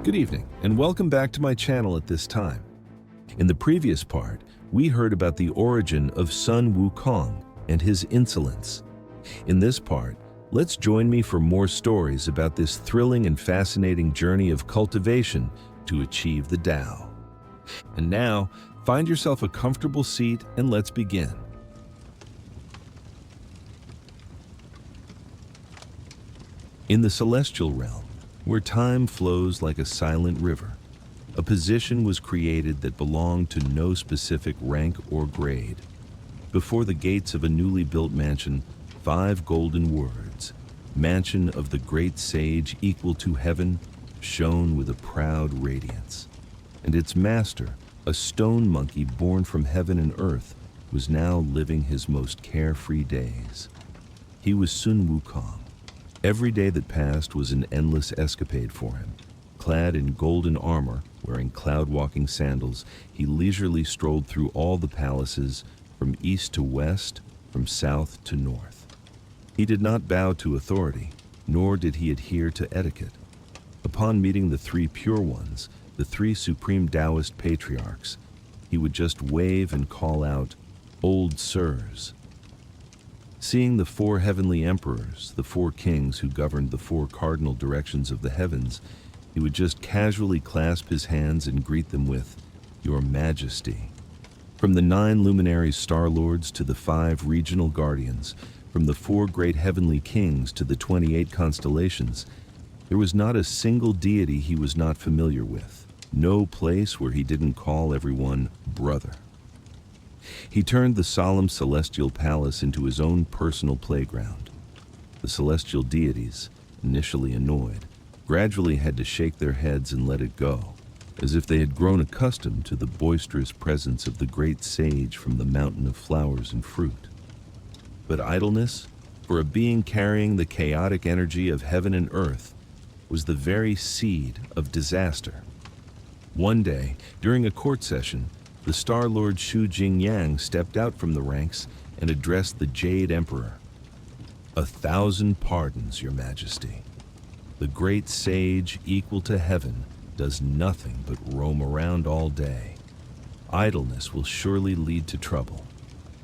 Good evening, and welcome back to my channel at this time. In the previous part, we heard about the origin of Sun Wukong and his insolence. In this part, let's join me for more stories about this thrilling and fascinating journey of cultivation to achieve the Tao. And now, find yourself a comfortable seat and let's begin. In the celestial realm, where time flows like a silent river, a position was created that belonged to no specific rank or grade. Before the gates of a newly built mansion, 5 golden words, "Mansion of the great sage equal to heaven," shone with a proud radiance. And its master, a stone monkey born from heaven and earth, was now living his most carefree days. He was Sun Wukong. Every day that passed was an endless escapade for him. Clad in golden armor, wearing cloud-walking sandals, he leisurely strolled through all the palaces, from east to west, from south to north. He did not bow to authority, nor did he adhere to etiquette. Upon meeting the 3 pure ones, the 3 supreme Taoist patriarchs, he would just wave and call out, "Old sirs." Seeing the 4 heavenly emperors, the 4 kings who governed the 4 cardinal directions of the heavens, he would just casually clasp his hands and greet them with, "Your Majesty." From the 9 luminaries star-lords to the 5 regional guardians, from the 4 great heavenly kings to the 28 constellations, there was not a single deity he was not familiar with, no place where he didn't call everyone brother. He turned the solemn celestial palace into his own personal playground. The celestial deities, initially annoyed, gradually had to shake their heads and let it go, as if they had grown accustomed to the boisterous presence of the great sage from the mountain of flowers and fruit. But idleness, for a being carrying the chaotic energy of heaven and earth, was the very seed of disaster. One day, during a court session, the Star Lord Xu Jingyang stepped out from the ranks and addressed the Jade Emperor. "1,000 pardons, Your Majesty. The great sage equal to heaven does nothing but roam around all day. Idleness will surely lead to trouble.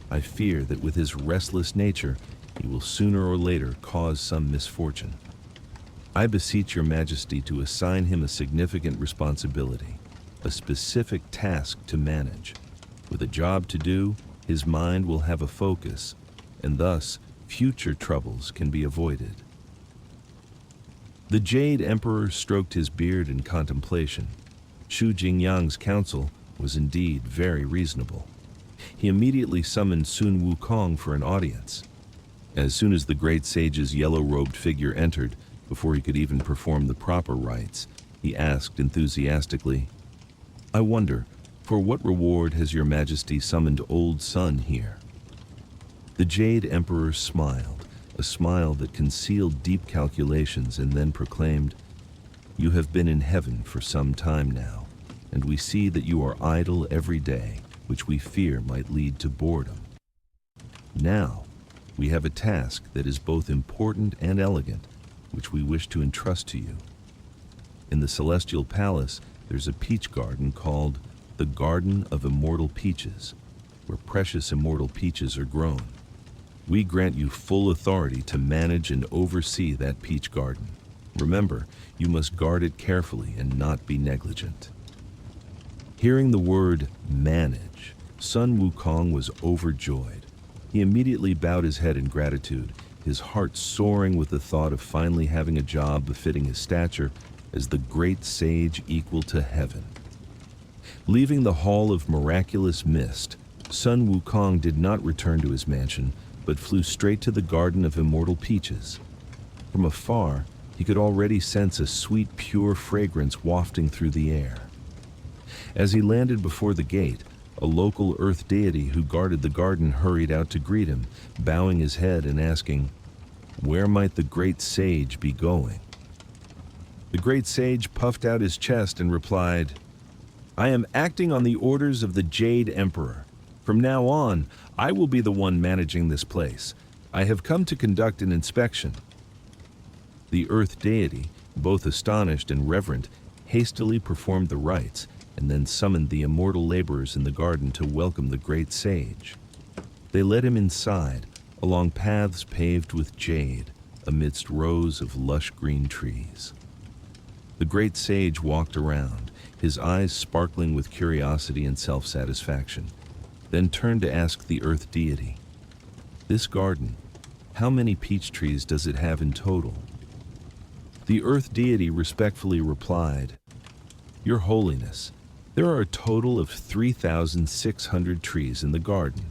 I fear that with his restless nature, he will sooner or later cause some misfortune. I beseech Your Majesty to assign him a significant responsibility, a specific task to manage. With a job to do, his mind will have a focus, and thus future troubles can be avoided." The Jade Emperor stroked his beard in contemplation. Xu Jingyang's counsel was indeed very reasonable. He immediately summoned Sun Wukong for an audience. As soon as the great sage's yellow-robed figure entered, before he could even perform the proper rites, he asked enthusiastically, "I wonder, for what reward has Your Majesty summoned Old Sun here?" The Jade Emperor smiled, a smile that concealed deep calculations, and then proclaimed, "You have been in heaven for some time now, and we see that you are idle every day, which we fear might lead to boredom. Now, we have a task that is both important and elegant, which we wish to entrust to you. In the Celestial Palace, there's a peach garden called the Garden of Immortal Peaches, where precious immortal peaches are grown. We grant you full authority to manage and oversee that peach garden. Remember, you must guard it carefully and not be negligent." Hearing the word manage, Sun Wukong was overjoyed. He immediately bowed his head in gratitude, his heart soaring with the thought of finally having a job befitting his stature as the great sage equal to heaven. Leaving the Hall of Miraculous Mist, Sun Wukong did not return to his mansion, but flew straight to the Garden of Immortal Peaches. From afar, he could already sense a sweet, pure fragrance wafting through the air. As he landed before the gate, a local earth deity who guarded the garden hurried out to greet him, bowing his head and asking, "Where might the great sage be going?" The great sage puffed out his chest and replied, "I am acting on the orders of the Jade Emperor. From now on, I will be the one managing this place. I have come to conduct an inspection." The earth deity, both astonished and reverent, hastily performed the rites, and then summoned the immortal laborers in the garden to welcome the great sage. They led him inside, along paths paved with jade, amidst rows of lush green trees. The great sage walked around, his eyes sparkling with curiosity and self-satisfaction, then turned to ask the earth deity, "This garden, how many peach trees does it have in total?" The earth deity respectfully replied, "Your Holiness, there are a total of 3,600 trees in the garden.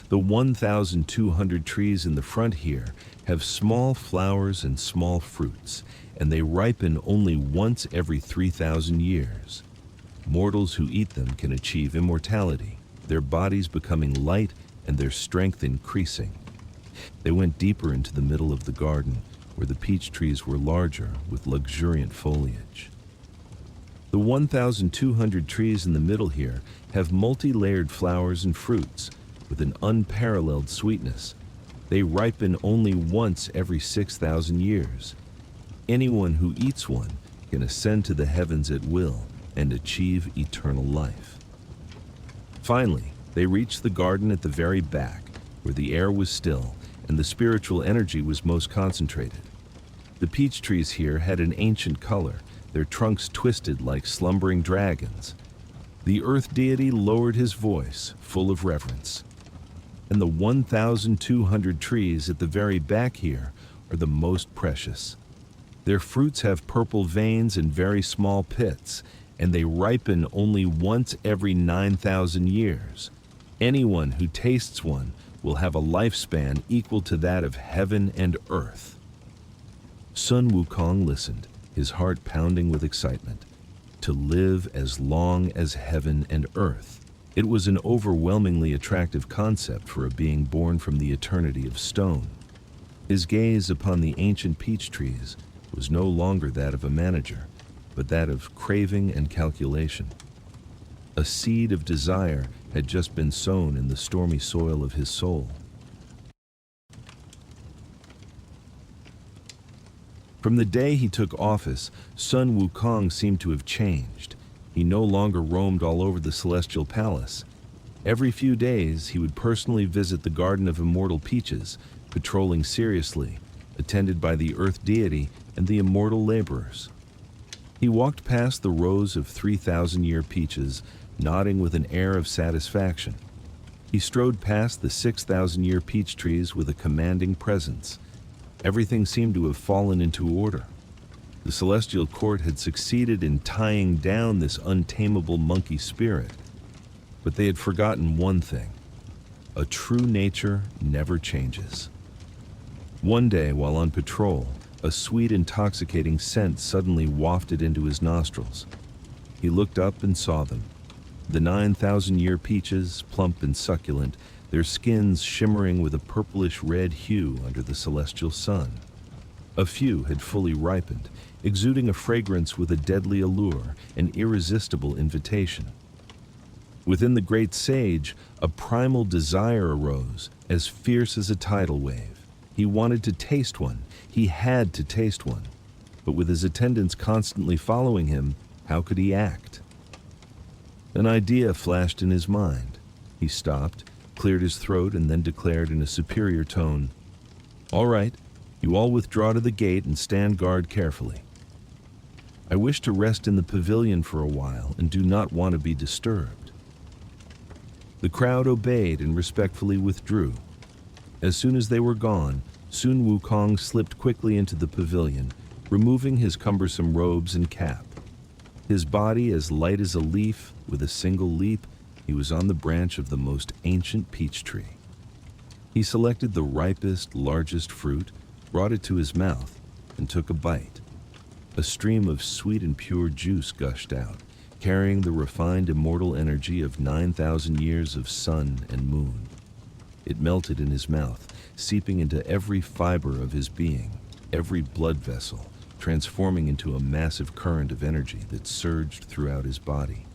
The 1,200 trees in the front here have small flowers and small fruits, and they ripen only once every 3,000 years. Mortals who eat them can achieve immortality, their bodies becoming light and their strength increasing." They went deeper into the middle of the garden, where the peach trees were larger, with luxuriant foliage. The 1,200 trees in the middle here have multi-layered flowers and fruits, with an unparalleled sweetness. They ripen only once every 6,000 years. Anyone who eats one can ascend to the heavens at will and achieve eternal life. Finally, they reached the garden at the very back, where the air was still and the spiritual energy was most concentrated. The peach trees here had an ancient color, their trunks twisted like slumbering dragons. The earth deity lowered his voice, full of reverence. "And the 1,200 trees at the very back here are the most precious. Their fruits have purple veins and very small pits, and they ripen only once every 9,000 years. Anyone who tastes one will have a lifespan equal to that of heaven and earth." Sun Wukong listened, his heart pounding with excitement. To live as long as heaven and earth. It was an overwhelmingly attractive concept for a being born from the eternity of stone. His gaze upon the ancient peach trees was no longer that of a manager, but that of craving and calculation. A seed of desire had just been sown in the stormy soil of his soul. From the day he took office, Sun Wukong seemed to have changed. He no longer roamed all over the celestial palace. Every few days, he would personally visit the Garden of Immortal Peaches, patrolling seriously, attended by the earth deity and the immortal laborers. He walked past the rows of 3,000-year peaches, nodding with an air of satisfaction. He strode past the 6,000-year peach trees with a commanding presence. Everything seemed to have fallen into order. The celestial court had succeeded in tying down this untamable monkey spirit. But they had forgotten one thing. A true nature never changes. One day, while on patrol, a sweet, intoxicating scent suddenly wafted into his nostrils. He looked up and saw them. The 9,000-year peaches, plump and succulent, their skins shimmering with a purplish-red hue under the celestial sun. A few had fully ripened, exuding a fragrance with a deadly allure, an irresistible invitation. Within the great sage, a primal desire arose, as fierce as a tidal wave. He wanted to taste one. He had to taste one. But with his attendants constantly following him, how could he act? An idea flashed in his mind. He stopped, cleared his throat, and then declared in a superior tone, "All right, you all withdraw to the gate and stand guard carefully. I wish to rest in the pavilion for a while and do not want to be disturbed." The crowd obeyed and respectfully withdrew. As soon as they were gone, Sun Wukong slipped quickly into the pavilion, removing his cumbersome robes and cap. His body as light as a leaf, with a single leap, he was on the branch of the most ancient peach tree. He selected the ripest, largest fruit, brought it to his mouth, and took a bite. A stream of sweet and pure juice gushed out, carrying the refined immortal energy of 9,000 years of sun and moon. It melted in his mouth, seeping into every fiber of his being, every blood vessel, transforming into a massive current of energy that surged throughout his body.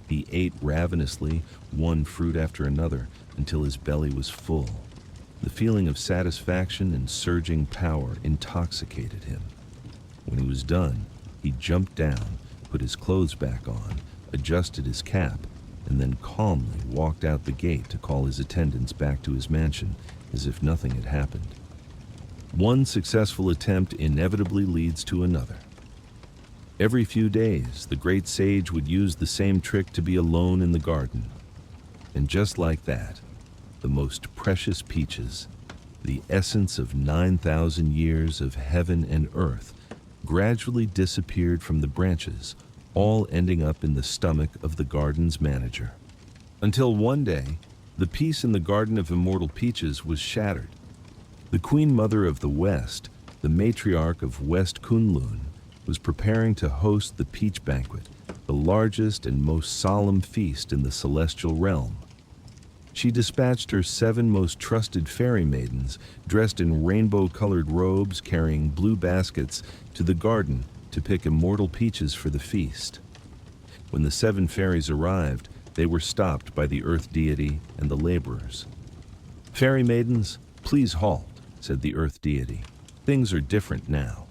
He ate ravenously, one fruit after another, until his belly was full. The feeling of satisfaction and surging power intoxicated him. When he was done, he jumped down, put his clothes back on, adjusted his cap, and then calmly walked out the gate to call his attendants back to his mansion as if nothing had happened. One successful attempt inevitably leads to another. Every few days, the great sage would use the same trick to be alone in the garden. And just like that, the most precious peaches, the essence of 9,000 years of heaven and earth, gradually disappeared from the branches, all ending up in the stomach of the garden's manager. Until one day, the peace in the Garden of Immortal Peaches was shattered. The Queen Mother of the West, the matriarch of West Kunlun, was preparing to host the Peach Banquet, the largest and most solemn feast in the celestial realm. She dispatched her 7 most trusted fairy maidens, dressed in rainbow-colored robes carrying blue baskets, to the garden to pick immortal peaches for the feast. When the 7 fairies arrived, they were stopped by the earth deity and the laborers. "Fairy maidens, please halt," said the earth deity. "Things are different now.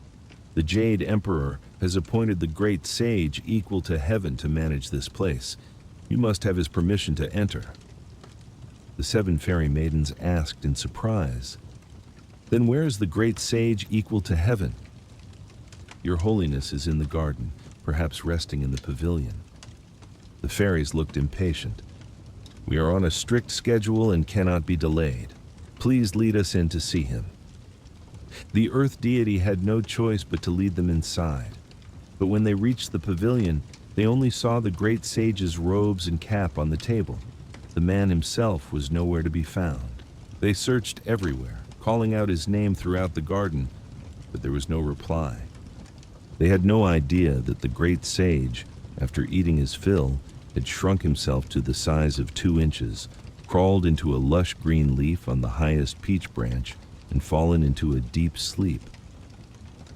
The Jade Emperor has appointed the great sage equal to heaven to manage this place. You must have his permission to enter." The 7 fairy maidens asked in surprise, "Then where is the great sage equal to heaven?" "Your holiness is in the garden, perhaps resting in the pavilion." The fairies looked impatient. "We are on a strict schedule and cannot be delayed. Please lead us in to see him." The earth deity had no choice but to lead them inside. But when they reached the pavilion, they only saw the great sage's robes and cap on the table. The man himself was nowhere to be found. They searched everywhere, calling out his name throughout the garden, but there was no reply. They had no idea that the great sage, after eating his fill, had shrunk himself to the size of 2 inches, crawled into a lush green leaf on the highest peach branch, and fallen into a deep sleep.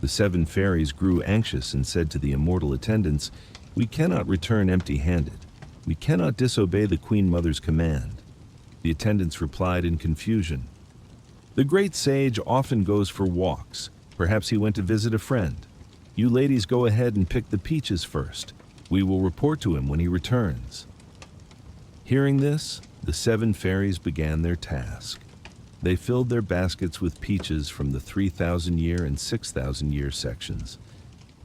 The 7 fairies grew anxious and said to the immortal attendants, "We cannot return empty-handed. We cannot disobey the Queen Mother's command." The attendants replied in confusion, "The great sage often goes for walks. Perhaps he went to visit a friend. You ladies go ahead and pick the peaches first. We will report to him when he returns." Hearing this, the 7 fairies began their task. They filled their baskets with peaches from the 3,000-year and 6,000-year sections.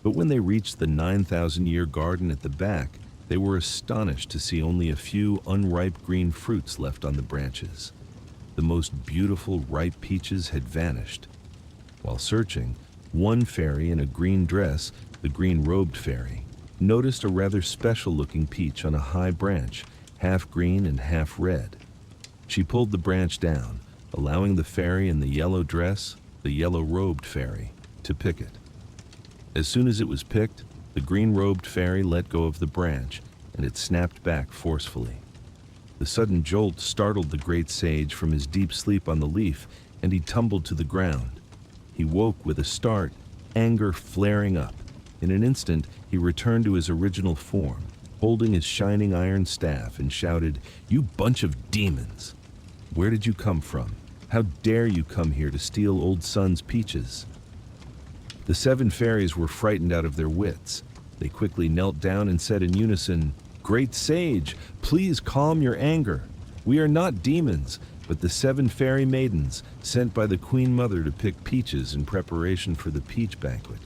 But when they reached the 9,000-year garden at the back, they were astonished to see only a few unripe green fruits left on the branches. The most beautiful ripe peaches had vanished. While searching, one fairy in a green dress, the green-robed fairy, noticed a rather special-looking peach on a high branch, half green and half red. She pulled the branch down, allowing the fairy in the yellow dress, the yellow-robed fairy, to pick it. As soon as it was picked, the green-robed fairy let go of the branch, and it snapped back forcefully. The sudden jolt startled the great sage from his deep sleep on the leaf, and he tumbled to the ground. He woke with a start, anger flaring up. In an instant, he returned to his original form, holding his shining iron staff, and shouted, "You bunch of demons! Where did you come from? How dare you come here to steal old Sun's peaches?" The 7 fairies were frightened out of their wits. They quickly knelt down and said in unison, "Great sage, please calm your anger. We are not demons, but the 7 fairy maidens sent by the Queen Mother to pick peaches in preparation for the peach banquet."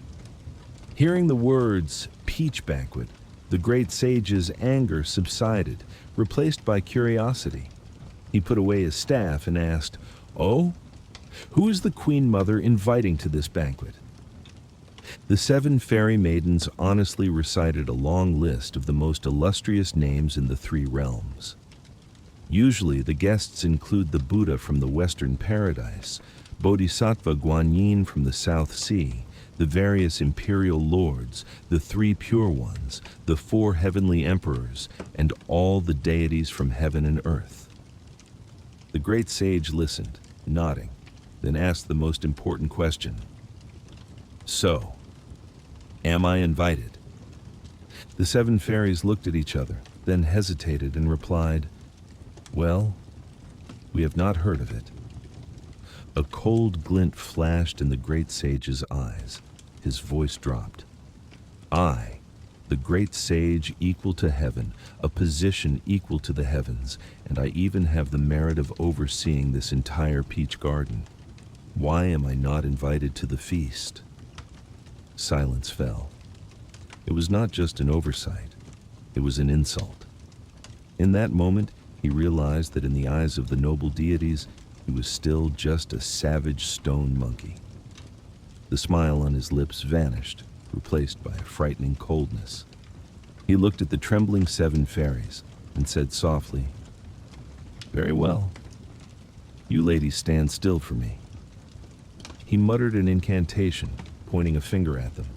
Hearing the words, "peach banquet," the great sage's anger subsided, replaced by curiosity. He put away his staff and asked, "Oh, who is the Queen Mother inviting to this banquet?" The 7 fairy maidens honestly recited a long list of the most illustrious names in the 3 realms. Usually, the guests include the Buddha from the Western Paradise, Bodhisattva Guanyin from the South Sea, the various imperial lords, the 3 pure ones, the 4 heavenly emperors, and all the deities from heaven and earth. The great sage listened, nodding, then asked the most important question. "So, am I invited?" The 7 fairies looked at each other, then hesitated and replied, "Well, we have not heard of it." A cold glint flashed in the great sage's eyes. His voice dropped. "I The great sage equal to heaven, a position equal to the heavens, and I even have the merit of overseeing this entire peach garden. Why am I not invited to the feast?" Silence fell. It was not just an oversight, it was an insult. In that moment, he realized that in the eyes of the noble deities, he was still just a savage stone monkey. The smile on his lips vanished, replaced by a frightening coldness. He looked at the trembling 7 fairies and said softly, "Very well. You ladies stand still for me." He muttered an incantation, pointing a finger at them.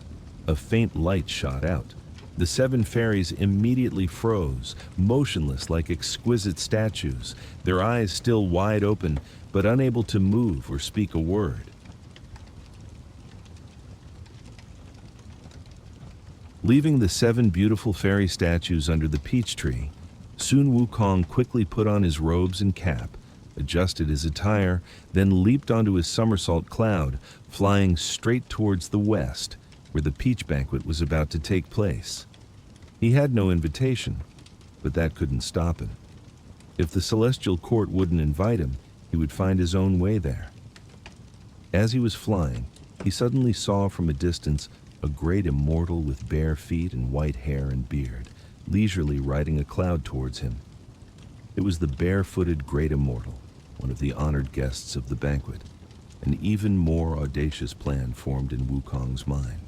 A faint light shot out. The 7 fairies immediately froze, motionless like exquisite statues, their eyes still wide open, but unable to move or speak a word. Leaving the 7 beautiful fairy statues under the peach tree, Sun Wukong quickly put on his robes and cap, adjusted his attire, then leaped onto his somersault cloud, flying straight towards the west, where the peach banquet was about to take place. He had no invitation, but that couldn't stop him. If the celestial court wouldn't invite him, he would find his own way there. As he was flying, he suddenly saw from a distance a great immortal with bare feet and white hair and beard, leisurely riding a cloud towards him. It was the bare-footed great immortal, one of the honored guests of the banquet. An even more audacious plan formed in Wukong's mind.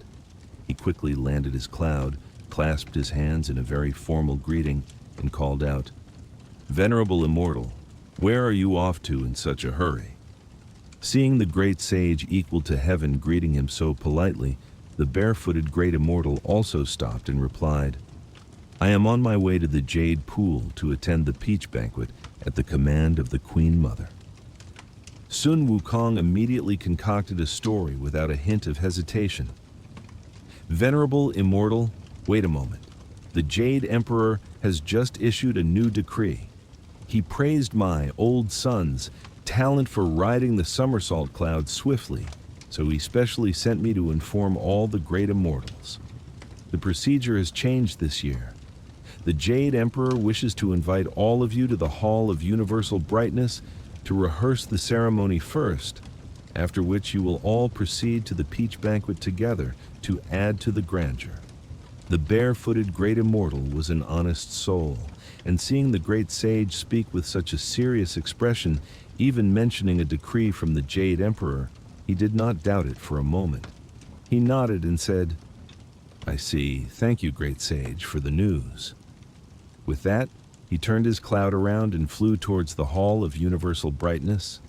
He quickly landed his cloud, clasped his hands in a very formal greeting, and called out, "Venerable immortal, where are you off to in such a hurry?" Seeing the great sage equal to heaven greeting him so politely, the barefooted great immortal also stopped and replied, "I am on my way to the Jade Pool to attend the peach banquet at the command of the Queen Mother." Sun Wukong immediately concocted a story without a hint of hesitation. "Venerable immortal, wait a moment. The Jade Emperor has just issued a new decree. He praised my old son's talent for riding the somersault cloud swiftly, so he specially sent me to inform all the great immortals. The procedure has changed this year. The Jade Emperor wishes to invite all of you to the Hall of Universal Brightness to rehearse the ceremony first, after which you will all proceed to the peach banquet together to add to the grandeur." The bare-footed great immortal was an honest soul, and seeing the great sage speak with such a serious expression, even mentioning a decree from the Jade Emperor, he did not doubt it for a moment. He nodded and said, "I see. Thank you, great sage, for the news." With that, he turned his cloud around and flew towards the Hall of Universal Brightness.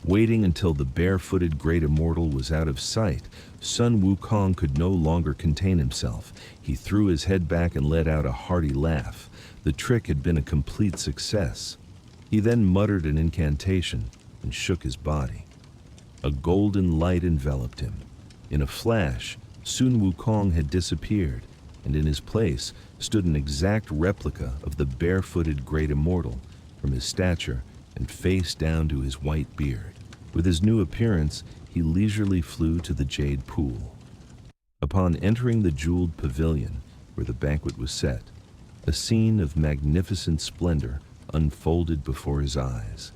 Waiting until the bare-footed great immortal was out of sight, Sun Wukong could no longer contain himself. He threw his head back and let out a hearty laugh. The trick had been a complete success. He then muttered an incantation and shook his body. A golden light enveloped him. In a flash, Sun Wukong had disappeared, and in his place stood an exact replica of the bare-footed great immortal, from his stature and face down to his white beard. With his new appearance, he leisurely flew to the Jade Pool. Upon entering the jeweled pavilion where the banquet was set, a scene of magnificent splendor unfolded before his eyes.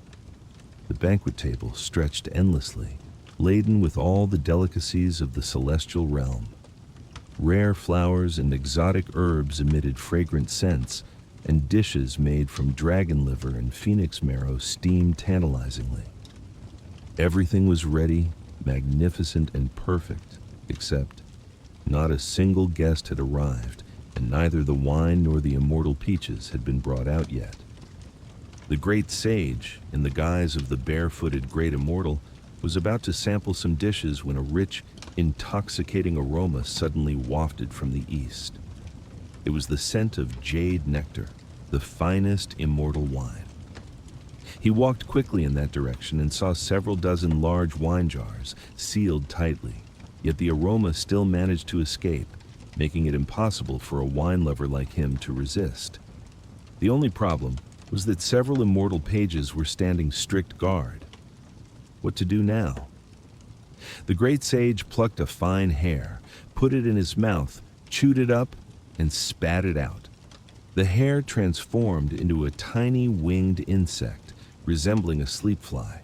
The banquet table stretched endlessly, laden with all the delicacies of the celestial realm. Rare flowers and exotic herbs emitted fragrant scents, and dishes made from dragon liver and phoenix marrow steamed tantalizingly. Everything was ready, magnificent, and perfect, except not a single guest had arrived, and neither the wine nor the immortal peaches had been brought out yet. The great sage, in the guise of the bare-footed great immortal, was about to sample some dishes when a rich, intoxicating aroma suddenly wafted from the east. It was the scent of jade nectar, the finest immortal wine. He walked quickly in that direction and saw several dozen large wine jars, sealed tightly, yet the aroma still managed to escape, making it impossible for a wine lover like him to resist. The only problem was that several immortal pages were standing strict guard. What to do now? The great sage plucked a fine hair, put it in his mouth, chewed it up, and spat it out. The hair transformed into a tiny winged insect, resembling a sleep fly.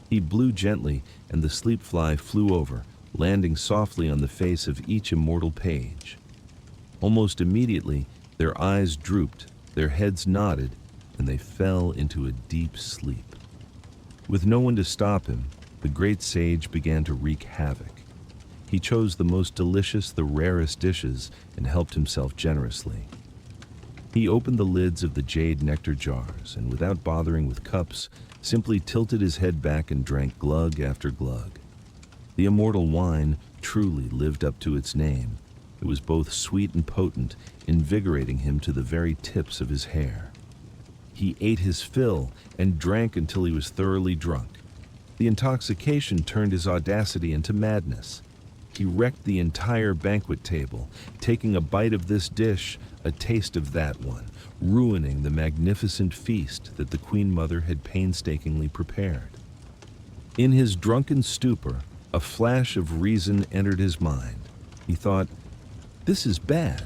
He blew gently, and the sleep fly flew over, landing softly on the face of each immortal page. Almost immediately, their eyes drooped, their heads nodded, and they fell into a deep sleep. With no one to stop him, the great sage began to wreak havoc. He chose the most delicious, the rarest dishes, and helped himself generously. He opened the lids of the jade nectar jars, and without bothering with cups, simply tilted his head back and drank glug after glug. The immortal wine truly lived up to its name. It was both sweet and potent, invigorating him to the very tips of his hair. He ate his fill and drank until he was thoroughly drunk. The intoxication turned his audacity into madness. He wrecked the entire banquet table, taking a bite of this dish, a taste of that one, ruining the magnificent feast that the Queen Mother had painstakingly prepared. In his drunken stupor, a flash of reason entered his mind. He thought, "This is bad.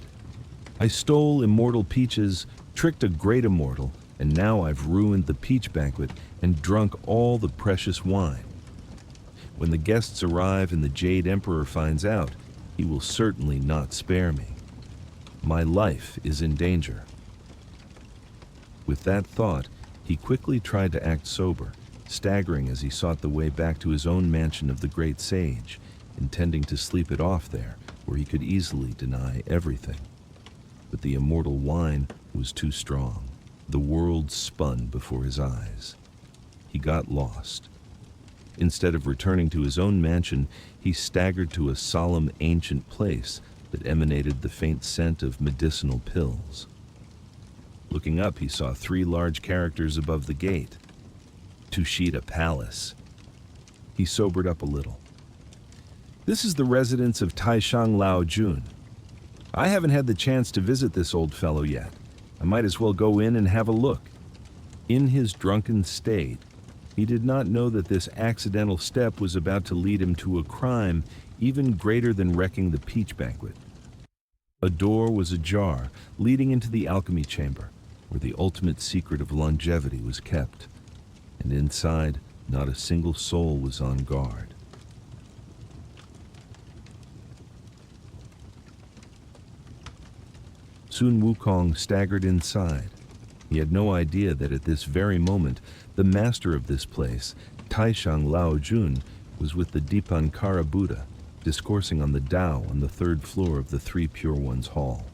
I stole immortal peaches, tricked a great immortal, and now I've ruined the peach banquet and drunk all the precious wine. When the guests arrive and the Jade Emperor finds out, he will certainly not spare me. My life is in danger." With that thought, he quickly tried to act sober, staggering as he sought the way back to his own mansion of the great sage, intending to sleep it off there, where he could easily deny everything. But the immortal wine was too strong. The world spun before his eyes. He got lost. Instead of returning to his own mansion, he staggered to a solemn ancient place that emanated the faint scent of medicinal pills. Looking up, he saw 3 large characters above the gate. Tushita Palace. He sobered up a little. "This is the residence of Taishang Lao Jun. I haven't had the chance to visit this old fellow yet. I might as well go in and have a look." In his drunken state, he did not know that this accidental step was about to lead him to a crime even greater than wrecking the peach banquet. A door was ajar, leading into the alchemy chamber, where the ultimate secret of longevity was kept. And inside, not a single soul was on guard. Sun Wukong staggered inside. He had no idea that at this very moment, the master of this place, Taishang Lao Jun, was with the Dipankara Buddha, discoursing on the Tao on the 3rd floor of the 3 Pure Ones Hall.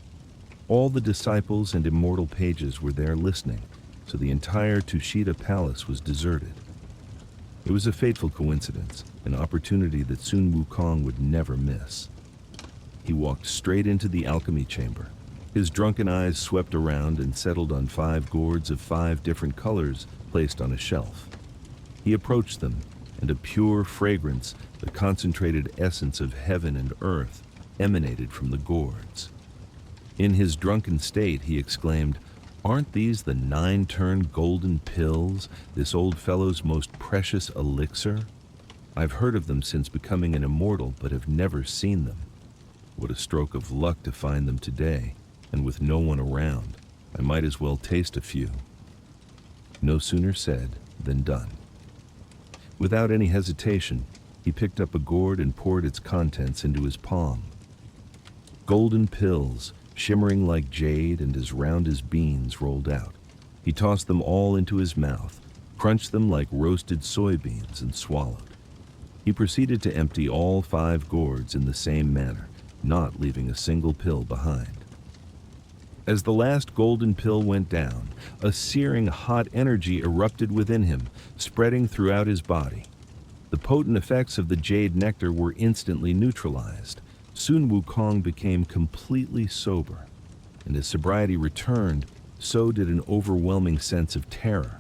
All the disciples and immortal pages were there listening, so the entire Tushita Palace was deserted. It was a fateful coincidence, an opportunity that Sun Wukong would never miss. He walked straight into the alchemy chamber. His drunken eyes swept around and settled on 5 gourds of 5 different colors placed on a shelf. He approached them, and a pure fragrance, the concentrated essence of heaven and earth, emanated from the gourds. In his drunken state, he exclaimed, "Aren't these the 9-turn golden pills, this old fellow's most precious elixir? I've heard of them since becoming an immortal, but have never seen them. What a stroke of luck to find them today, and with no one around. I might as well taste a few." No sooner said than done. Without any hesitation, he picked up a gourd and poured its contents into his palm. Golden pills, shimmering like jade and as round as beans, rolled out. He tossed them all into his mouth, crunched them like roasted soybeans, and swallowed. He proceeded to empty all 5 gourds in the same manner, not leaving a single pill behind. As the last golden pill went down, a searing hot energy erupted within him, spreading throughout his body. The potent effects of the jade nectar were instantly neutralized. Sun Wukong became completely sober, and as sobriety returned, so did an overwhelming sense of terror.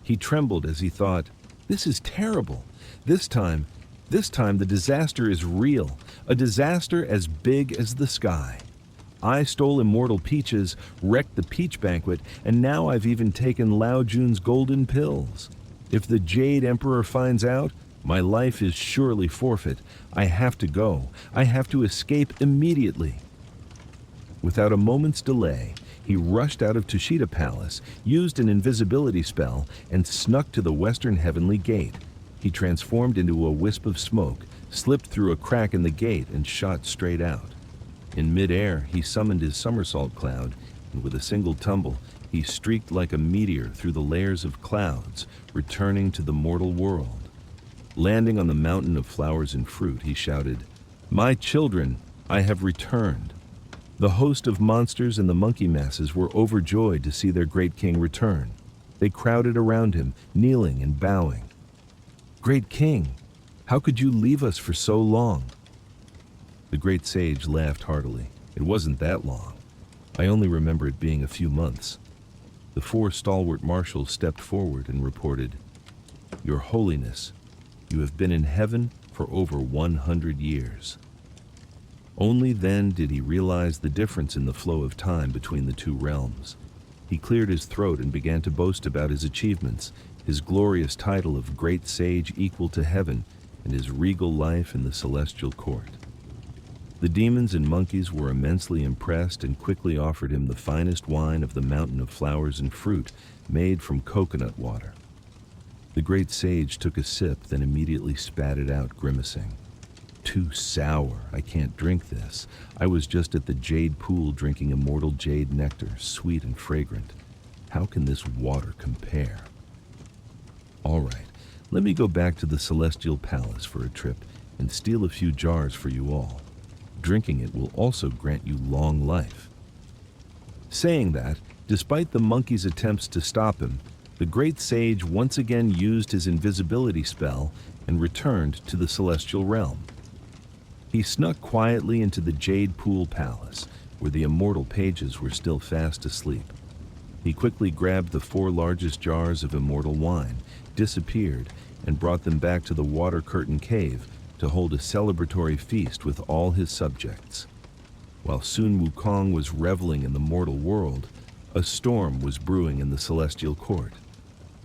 He trembled as he thought, "This is terrible. This time the disaster is real, a disaster as big as the sky. I stole immortal peaches, wrecked the peach banquet, and now I've even taken Lao Jun's golden pills. If the Jade Emperor finds out, my life is surely forfeit. I have to go. I have to escape immediately." Without a moment's delay, he rushed out of Tushita Palace, used an invisibility spell, and snuck to the western heavenly gate. He transformed into a wisp of smoke, slipped through a crack in the gate, and shot straight out. In midair, he summoned his somersault cloud, and with a single tumble, he streaked like a meteor through the layers of clouds, returning to the mortal world. Landing on the mountain of flowers and fruit, he shouted, "My children, I have returned." The host of monsters and the monkey masses were overjoyed to see their great king return. They crowded around him, kneeling and bowing. "Great king, how could you leave us for so long?" The great sage laughed heartily. "It wasn't that long. I only remember it being a few months." The four stalwart marshals stepped forward and reported, "Your Holiness, you have been in heaven for over 100 years. Only then did he realize the difference in the flow of time between the two realms. He cleared his throat and began to boast about his achievements, his glorious title of Great Sage equal to heaven, and his regal life in the celestial court. The demons and monkeys were immensely impressed and quickly offered him the finest wine of the mountain of flowers and fruit, made from coconut water. The great sage took a sip, then immediately spat it out, grimacing. "Too sour. I can't drink this. I was just at the jade pool drinking immortal jade nectar, sweet and fragrant. How can this water compare? All right, let me go back to the celestial palace for a trip and steal a few jars for you all. Drinking it will also grant you long life." Saying that, despite the monkey's attempts to stop him, the great sage once again used his invisibility spell and returned to the celestial realm. He snuck quietly into the Jade Pool Palace, where the immortal pages were still fast asleep. He quickly grabbed the 4 largest jars of immortal wine, disappeared, and brought them back to the Water Curtain Cave to hold a celebratory feast with all his subjects. While Sun Wukong was reveling in the mortal world, a storm was brewing in the celestial court.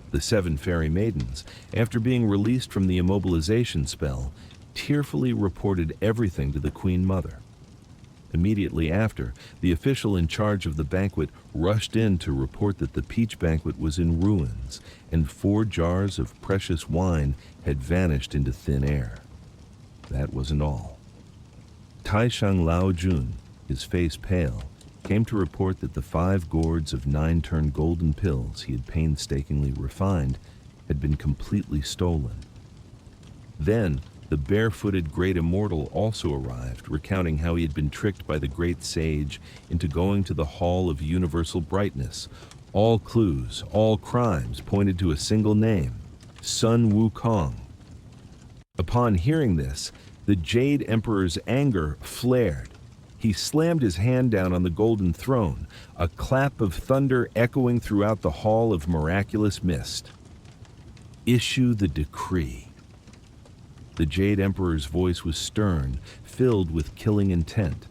The 7 fairy maidens, after being released from the immobilization spell, tearfully reported everything to the Queen Mother. Immediately after, the official in charge of the banquet rushed in to report that the peach banquet was in ruins, and 4 jars of precious wine had vanished into thin air. That wasn't all. Taishang Lao Jun, his face pale, came to report that the 5 gourds of 9-turn golden pills he had painstakingly refined had been completely stolen. Then, the barefooted great immortal also arrived, recounting how he had been tricked by the great sage into going to the Hall of Universal Brightness. All clues, all crimes pointed to a single name, Sun Wukong. Upon hearing this, the Jade Emperor's anger flared. He slammed his hand down on the golden throne, a clap of thunder echoing throughout the Hall of Miraculous Mist. "Issue the decree." The Jade Emperor's voice was stern, filled with killing intent.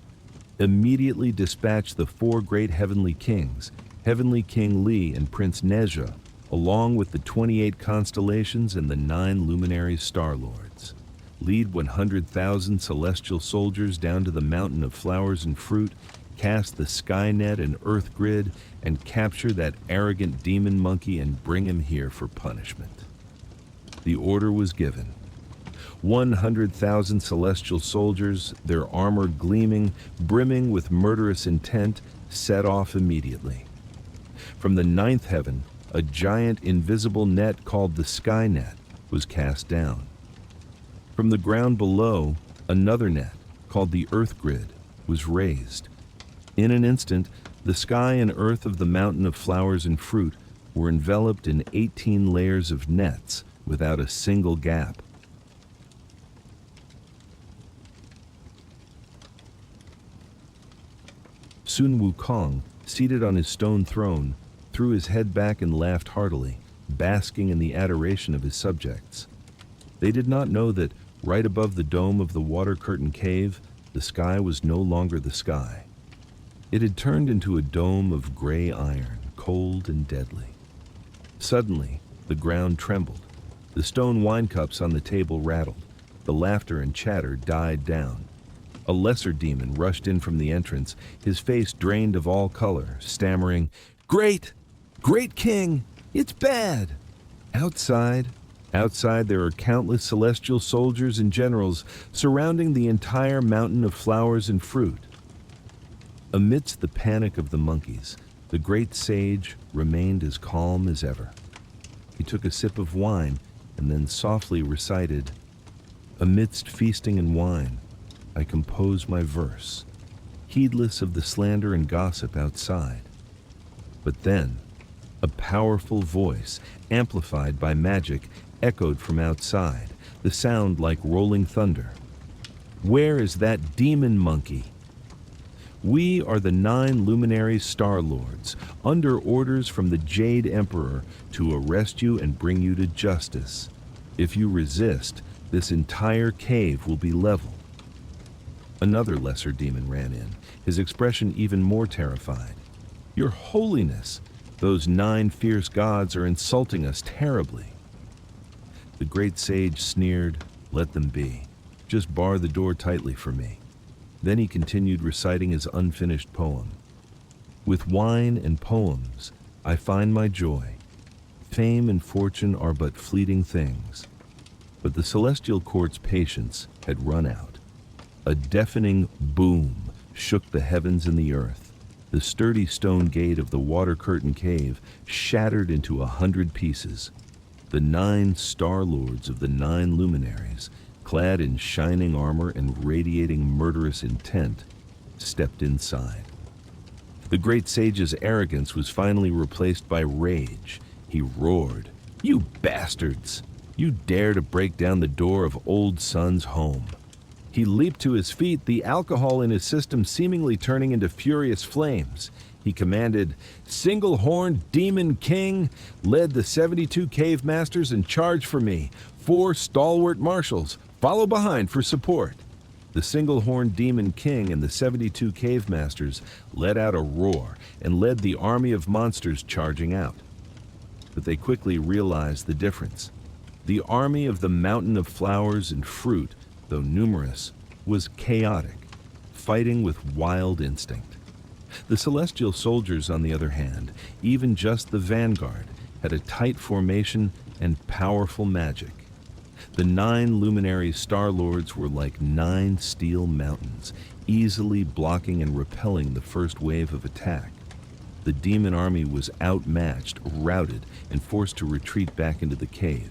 "Immediately dispatch the 4 great heavenly kings, Heavenly King Li and Prince Nezha, along with the 28 constellations and the 9 luminary star-lords. Lead 100,000 celestial soldiers down to the mountain of flowers and fruit, cast the Skynet and Earth Grid, and capture that arrogant demon monkey and bring him here for punishment." The order was given. 100,000 celestial soldiers, their armor gleaming, brimming with murderous intent, set off immediately. From the 9th heaven, a giant invisible net called the Skynet was cast down. From the ground below, another net, called the Earth Grid, was raised. In an instant, the sky and earth of the mountain of flowers and fruit were enveloped in 18 layers of nets without a single gap. Sun Wukong, seated on his stone throne, threw his head back and laughed heartily, basking in the adoration of his subjects. They did not know that, right above the dome of the Water Curtain Cave, the sky was no longer the sky. It had turned into a dome of gray iron, cold and deadly. Suddenly, the ground trembled. The stone wine cups on the table rattled. The laughter and chatter died down. A lesser demon rushed in from the entrance, his face drained of all color, stammering, "Great! Great king! It's bad!" Outside, outside there are countless celestial soldiers and generals surrounding the entire mountain of flowers and fruit. Amidst the panic of the monkeys, the great sage remained as calm as ever. He took a sip of wine and then softly recited, "Amidst feasting and wine, I compose my verse, heedless of the slander and gossip outside." But then, a powerful voice, amplified by magic, echoed from outside, the sound like rolling thunder. "Where is that demon monkey? We are the 9 luminary star lords, under orders from the Jade Emperor to arrest you and bring you to justice. If you resist, this entire cave will be leveled." Another lesser demon ran in, his expression even more terrified. "Your Holiness, those 9 fierce gods are insulting us terribly." The great sage sneered, "Let them be. Just bar the door tightly for me." Then he continued reciting his unfinished poem. "With wine and poems, I find my joy. Fame and fortune are but fleeting things." But the celestial court's patience had run out. A deafening boom shook the heavens and the earth. The sturdy stone gate of the water curtain cave shattered into 100 pieces. The 9 star lords of the 9 luminaries, clad in shining armor and radiating murderous intent, stepped inside. The great sage's arrogance was finally replaced by rage. He roared, "You bastards! You dare to break down the door of Old Sun's home." He leaped to his feet, the alcohol in his system seemingly turning into furious flames. He commanded, "Single-horned demon king, led the 72 cave masters and charge for me. 4 stalwart marshals, follow behind for support." The single-horned demon king and the 72 cave masters let out a roar and led the army of monsters charging out. But they quickly realized the difference. The army of the mountain of flowers and fruit, though numerous, was chaotic, fighting with wild instinct. The celestial soldiers, on the other hand, even just the vanguard, had a tight formation and powerful magic. The 9 luminary star lords were like 9 steel mountains, easily blocking and repelling the first wave of attack. The demon army was outmatched, routed, and forced to retreat back into the cave.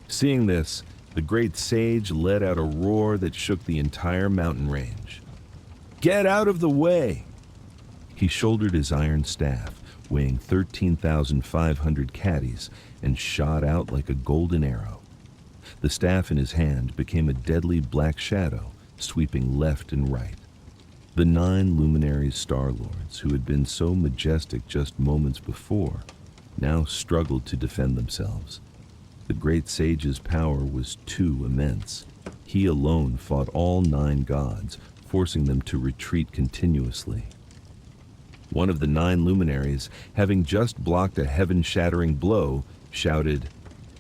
Seeing this, the great sage let out a roar that shook the entire mountain range. "Get out of the way!" He shouldered his iron staff, weighing 13,500 caddies, and shot out like a golden arrow. The staff in his hand became a deadly black shadow, sweeping left and right. The 9 luminary star lords, who had been so majestic just moments before, now struggled to defend themselves. The great sage's power was too immense. He alone fought all 9 gods, forcing them to retreat continuously. One of the 9 luminaries, having just blocked a heaven-shattering blow, shouted,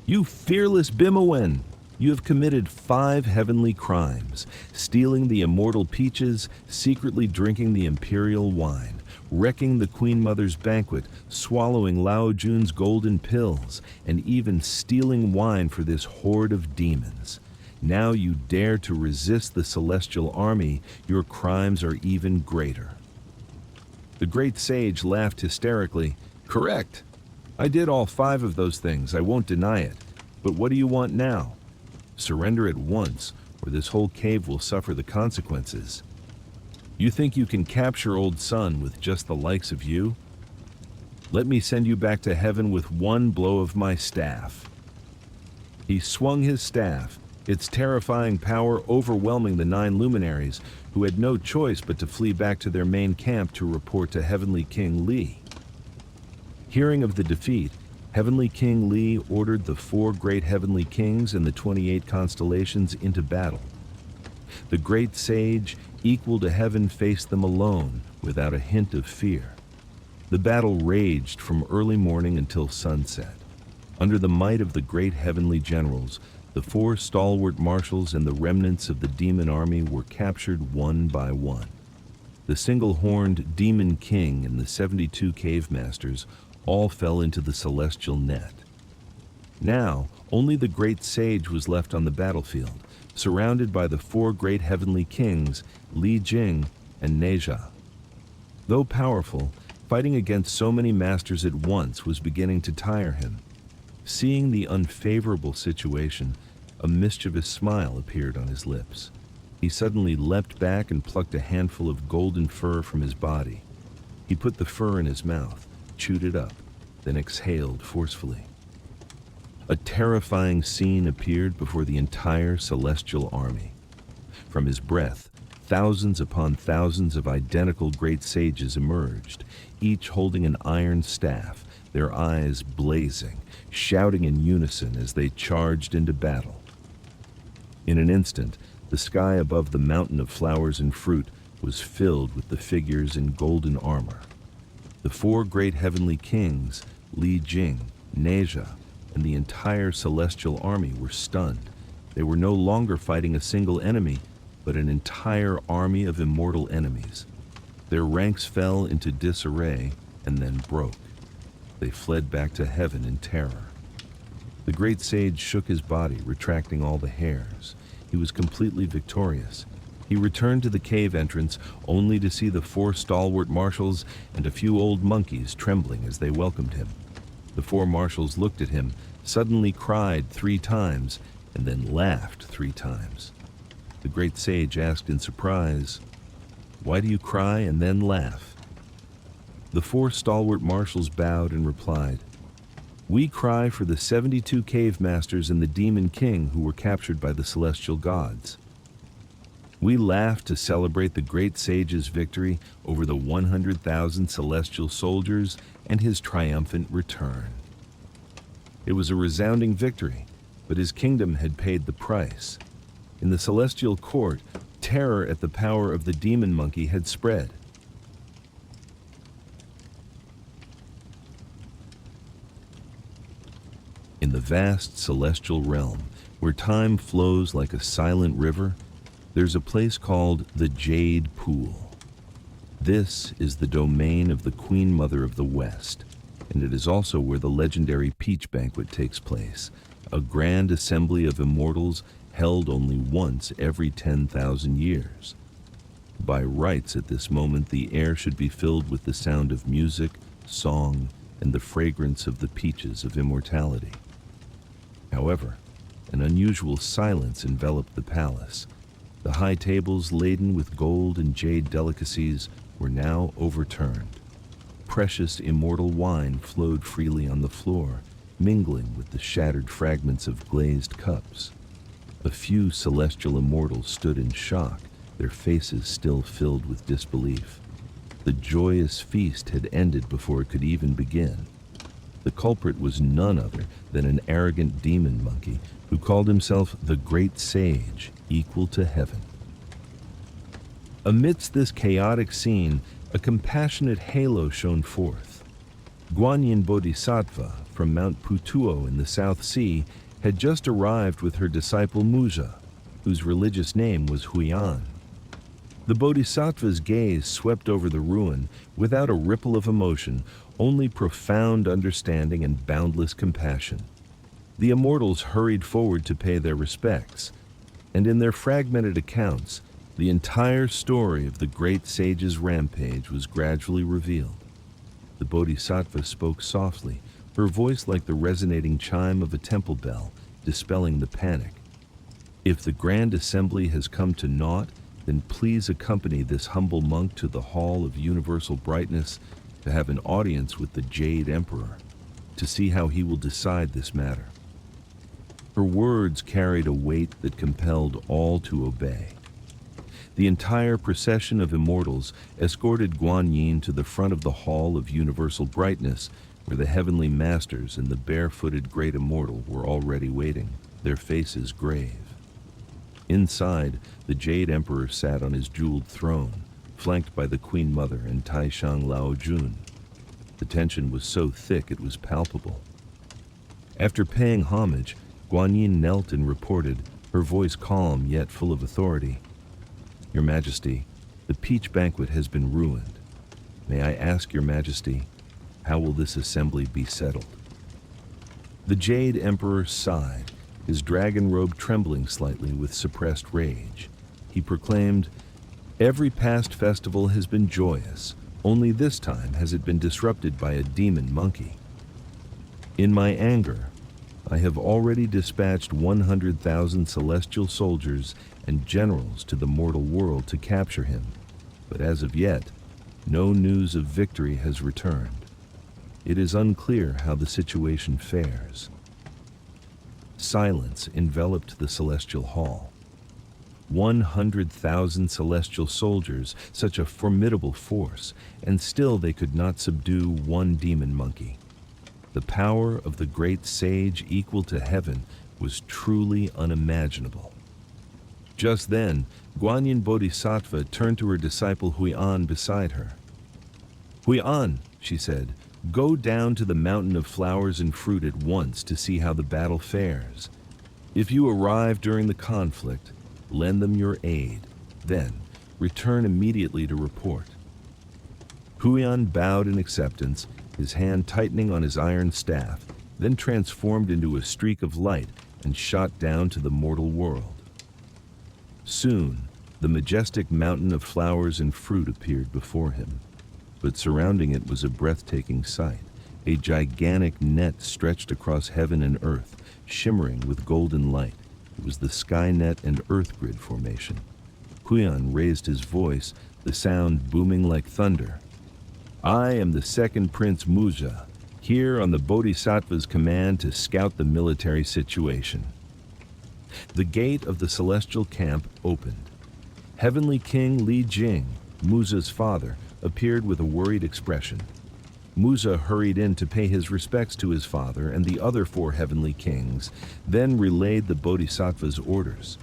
"You fearless Bimawen! You have committed 5 heavenly crimes, stealing the immortal peaches, secretly drinking the imperial wine, wrecking the Queen Mother's banquet, swallowing Lao Jun's golden pills, and even stealing wine for this horde of demons. Now you dare to resist the celestial army, your crimes are even greater." The great sage laughed hysterically. "Correct. I did all 5 of those things, I won't deny it. But what do you want now? Surrender at once, or this whole cave will suffer the consequences. You think you can capture Old Sun with just the likes of you? Let me send you back to heaven with one blow of my staff." He swung his staff, its terrifying power overwhelming the 9 luminaries, who had no choice but to flee back to their main camp to report to Heavenly King Li. Hearing of the defeat, Heavenly King Li ordered the 4 great heavenly kings and the 28 constellations into battle. The great sage, equal to heaven, faced them alone, without a hint of fear. The battle raged from early morning until sunset. Under the might of the great heavenly generals, the The four stalwart marshals and the remnants of the demon army were captured one by one. The single-horned demon king and the 72 cave masters all fell into the celestial net. Now, only the great sage was left on the battlefield, surrounded by the four great heavenly kings, Li Jing and Neja. Though powerful, fighting against so many masters at once was beginning to tire him. Seeing the unfavorable situation, a mischievous smile appeared on his lips. He suddenly leapt back and plucked a handful of golden fur from his body. He put the fur in his mouth, chewed it up, then exhaled forcefully. A terrifying scene appeared before the entire celestial army. From his breath, thousands upon thousands of identical great sages emerged, each holding an iron staff, their eyes blazing, shouting in unison as they charged into battle. In an instant, the sky above the mountain of flowers and fruit was filled with the figures in golden armor. The four great heavenly kings, Li Jing, Neja, and the entire celestial army were stunned. They were no longer fighting a single enemy, but an entire army of immortal enemies. Their ranks fell into disarray and then broke. They fled back to heaven in terror. The great sage shook his body, retracting all the hairs. He was completely victorious. He returned to the cave entrance only to see the four stalwart marshals and a few old monkeys trembling as they welcomed him. The four marshals looked at him, suddenly cried 3 times, and then laughed 3 times. The great sage asked in surprise, "Why do you cry and then laugh?" The four stalwart marshals bowed and replied, "We cry for the 72 cave masters and the demon king who were captured by the celestial gods. We laugh to celebrate the great sage's victory over the 100,000 celestial soldiers and his triumphant return." It was a resounding victory, but his kingdom had paid the price. In the celestial court, terror at the power of the demon monkey had spread. In the vast celestial realm, where time flows like a silent river, there's a place called the Jade Pool. This is the domain of the Queen Mother of the West, and it is also where the legendary Peach Banquet takes place, a grand assembly of immortals held only once every 10,000 years. By rights at this moment, the air should be filled with the sound of music, song, and the fragrance of the peaches of immortality. However, an unusual silence enveloped the palace. The high tables laden with gold and jade delicacies were now overturned. Precious immortal wine flowed freely on the floor, mingling with the shattered fragments of glazed cups. A few celestial immortals stood in shock, their faces still filled with disbelief. The joyous feast had ended before it could even begin. The culprit was none other than an arrogant demon monkey who called himself the Great Sage, equal to heaven. Amidst this chaotic scene, a compassionate halo shone forth. Guanyin Bodhisattva from Mount Putuo in the South Sea had just arrived with her disciple Muja, whose religious name was Huyan. The Bodhisattva's gaze swept over the ruin without a ripple of emotion, only profound understanding and boundless compassion. The immortals hurried forward to pay their respects, and in their fragmented accounts, the entire story of the great sage's rampage was gradually revealed. The Bodhisattva spoke softly, her voice like the resonating chime of a temple bell, dispelling the panic. "If the grand assembly has come to naught, then please accompany this humble monk to the Hall of Universal Brightness to have an audience with the Jade Emperor, to see how he will decide this matter." Her words carried a weight that compelled all to obey. The entire procession of immortals escorted Guanyin to the front of the Hall of Universal Brightness, where the heavenly masters and the barefooted great immortal were already waiting, their faces grave. Inside, the Jade Emperor sat on his jeweled throne, flanked by the Queen Mother and Taishang Laojun. The tension was so thick it was palpable. After paying homage, Guanyin knelt and reported, her voice calm yet full of authority. Your Majesty, the peach banquet has been ruined. May I ask your Majesty, how will this assembly be settled? The Jade Emperor sighed, his dragon robe trembling slightly with suppressed rage. He proclaimed, every past festival has been joyous, only this time has it been disrupted by a demon monkey. In my anger, I have already dispatched 100,000 celestial soldiers and generals to the mortal world to capture him, but as of yet, no news of victory has returned. It is unclear how the situation fares. Silence enveloped the celestial hall. 100,000 celestial soldiers, such a formidable force, and still they could not subdue one demon monkey. The power of the great sage equal to heaven was truly unimaginable. Just then, Guanyin Bodhisattva turned to her disciple Hui'an beside her. Hui'an, she said, go down to the mountain of flowers and fruit at once to see how the battle fares. If you arrive during the conflict, lend them your aid. Then, return immediately to report. Hui'an bowed in acceptance, his hand tightening on his iron staff, then transformed into a streak of light and shot down to the mortal world. Soon, the majestic mountain of flowers and fruit appeared before him, but surrounding it was a breathtaking sight. A gigantic net stretched across heaven and earth, shimmering with golden light. It was the Skynet and Earth Grid formation. Hui'an raised his voice, the sound booming like thunder. I am the second Prince Muja, here on the Bodhisattva's command to scout the military situation. The gate of the celestial camp opened. Heavenly King Li Jing, Muza's father, appeared with a worried expression. Muza hurried in to pay his respects to his father and the other 4 heavenly kings, then relayed the Bodhisattva's orders.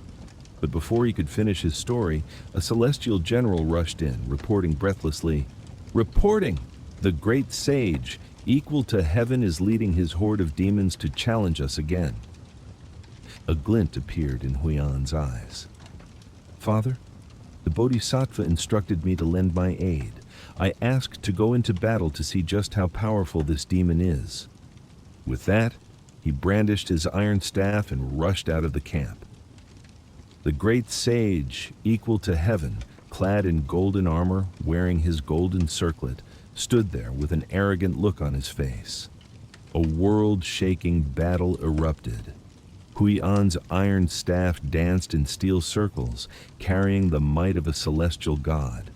But before he could finish his story, a celestial general rushed in, reporting breathlessly, Reporting! The great sage, equal to heaven, is leading his horde of demons to challenge us again. A glint appeared in Hui'an's eyes. Father, the Bodhisattva instructed me to lend my aid. I asked to go into battle to see just how powerful this demon is. With that, he brandished his iron staff and rushed out of the camp. The great sage, equal to heaven, clad in golden armor, wearing his golden circlet, stood there with an arrogant look on his face. A world-shaking battle erupted. Hui'an's iron staff danced in steel circles, carrying the might of a celestial god.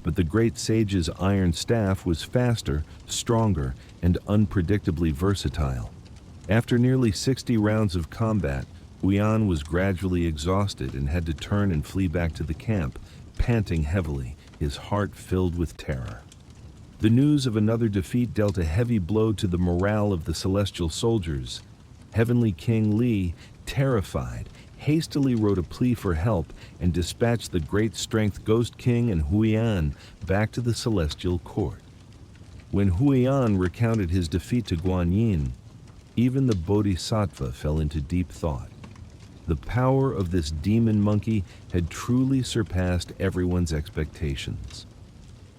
But the great sage's iron staff was faster, stronger, and unpredictably versatile. After nearly 60 rounds of combat, Hui'an was gradually exhausted and had to turn and flee back to the camp, panting heavily, his heart filled with terror. The news of another defeat dealt a heavy blow to the morale of the celestial soldiers. Heavenly King Li, terrified, hastily wrote a plea for help and dispatched the great strength Ghost King and Hui'an back to the celestial court. When Hui'an recounted his defeat to Guanyin, even the Bodhisattva fell into deep thought. The power of this demon monkey had truly surpassed everyone's expectations.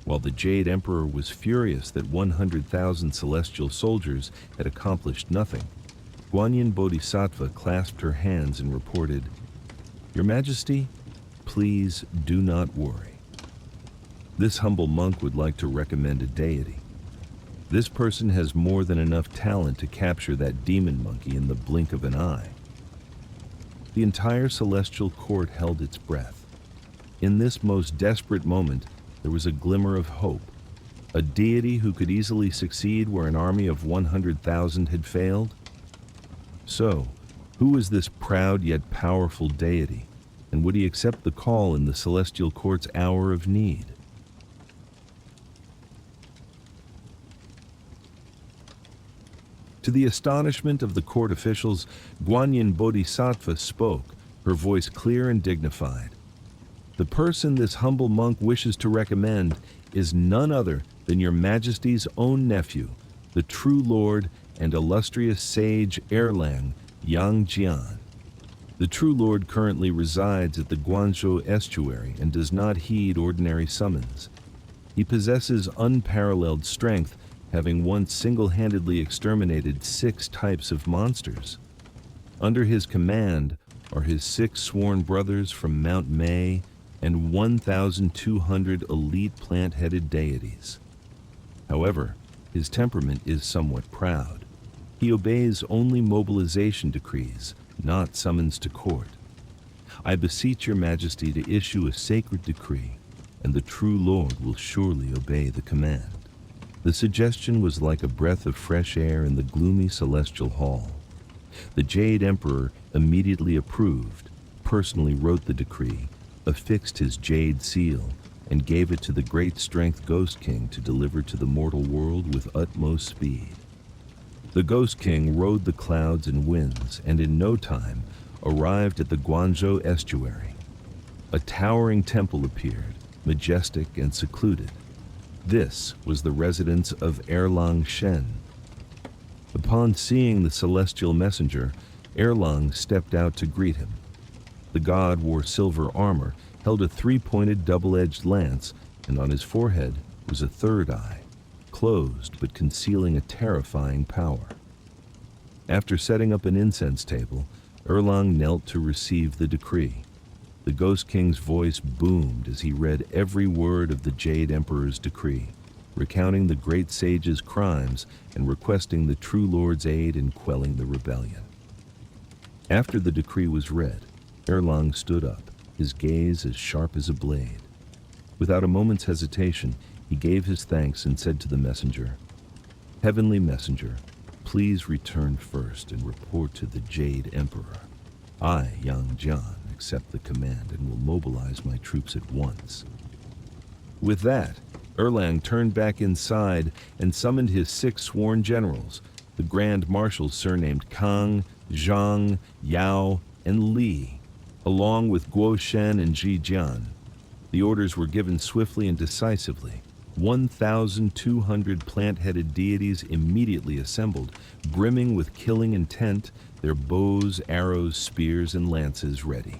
While the Jade Emperor was furious that 100,000 celestial soldiers had accomplished nothing, Guanyin Bodhisattva clasped her hands and reported, Your Majesty, please do not worry. This humble monk would like to recommend a deity. This person has more than enough talent to capture that demon monkey in the blink of an eye. The entire celestial court held its breath. In this most desperate moment, there was a glimmer of hope. A deity who could easily succeed where an army of 100,000 had failed? So, who is this proud yet powerful deity, and would he accept the call in the celestial court's hour of need? To the astonishment of the court officials, Guanyin Bodhisattva spoke, her voice clear and dignified. The person this humble monk wishes to recommend is none other than your Majesty's own nephew, the true Lord and illustrious sage Erlang, Jian. The true lord currently resides at the Guanzhou estuary and does not heed ordinary summons. He possesses unparalleled strength, having once single-handedly exterminated 6 types of monsters. Under his command are his 6 sworn brothers from Mount Mei and 1,200 elite plant-headed deities. However, his temperament is somewhat proud. He obeys only mobilization decrees, not summons to court. I beseech your majesty to issue a sacred decree, and the true lord will surely obey the command. The suggestion was like a breath of fresh air in the gloomy celestial hall. The Jade Emperor immediately approved, personally wrote the decree, affixed his jade seal, and gave it to the great strength Ghost King to deliver to the mortal world with utmost speed. The Ghost King rode the clouds and winds, and in no time arrived at the Guanzhou estuary. A towering temple appeared, majestic and secluded. This was the residence of Erlang Shen. Upon seeing the celestial messenger, Erlang stepped out to greet him. The god wore silver armor, held a 3-pointed double-edged lance, and on his forehead was a third eye, closed but concealing a terrifying power. After setting up an incense table, Erlang knelt to receive the decree. The Ghost King's voice boomed as he read every word of the Jade Emperor's decree, recounting the great sage's crimes and requesting the true lord's aid in quelling the rebellion. After the decree was read, Erlang stood up, his gaze as sharp as a blade. Without a moment's hesitation, he gave his thanks and said to the messenger, "Heavenly messenger, please return first and report to the Jade Emperor. I, Jian, accept the command and will mobilize my troops at once." With that, Erlang turned back inside and summoned his 6 sworn generals, the Grand Marshals surnamed Kang, Zhang, Yao, and Li, along with Guo Shen and Ji Jian. The orders were given swiftly and decisively. 1,200 plant-headed deities immediately assembled, brimming with killing intent, their bows, arrows, spears, and lances ready.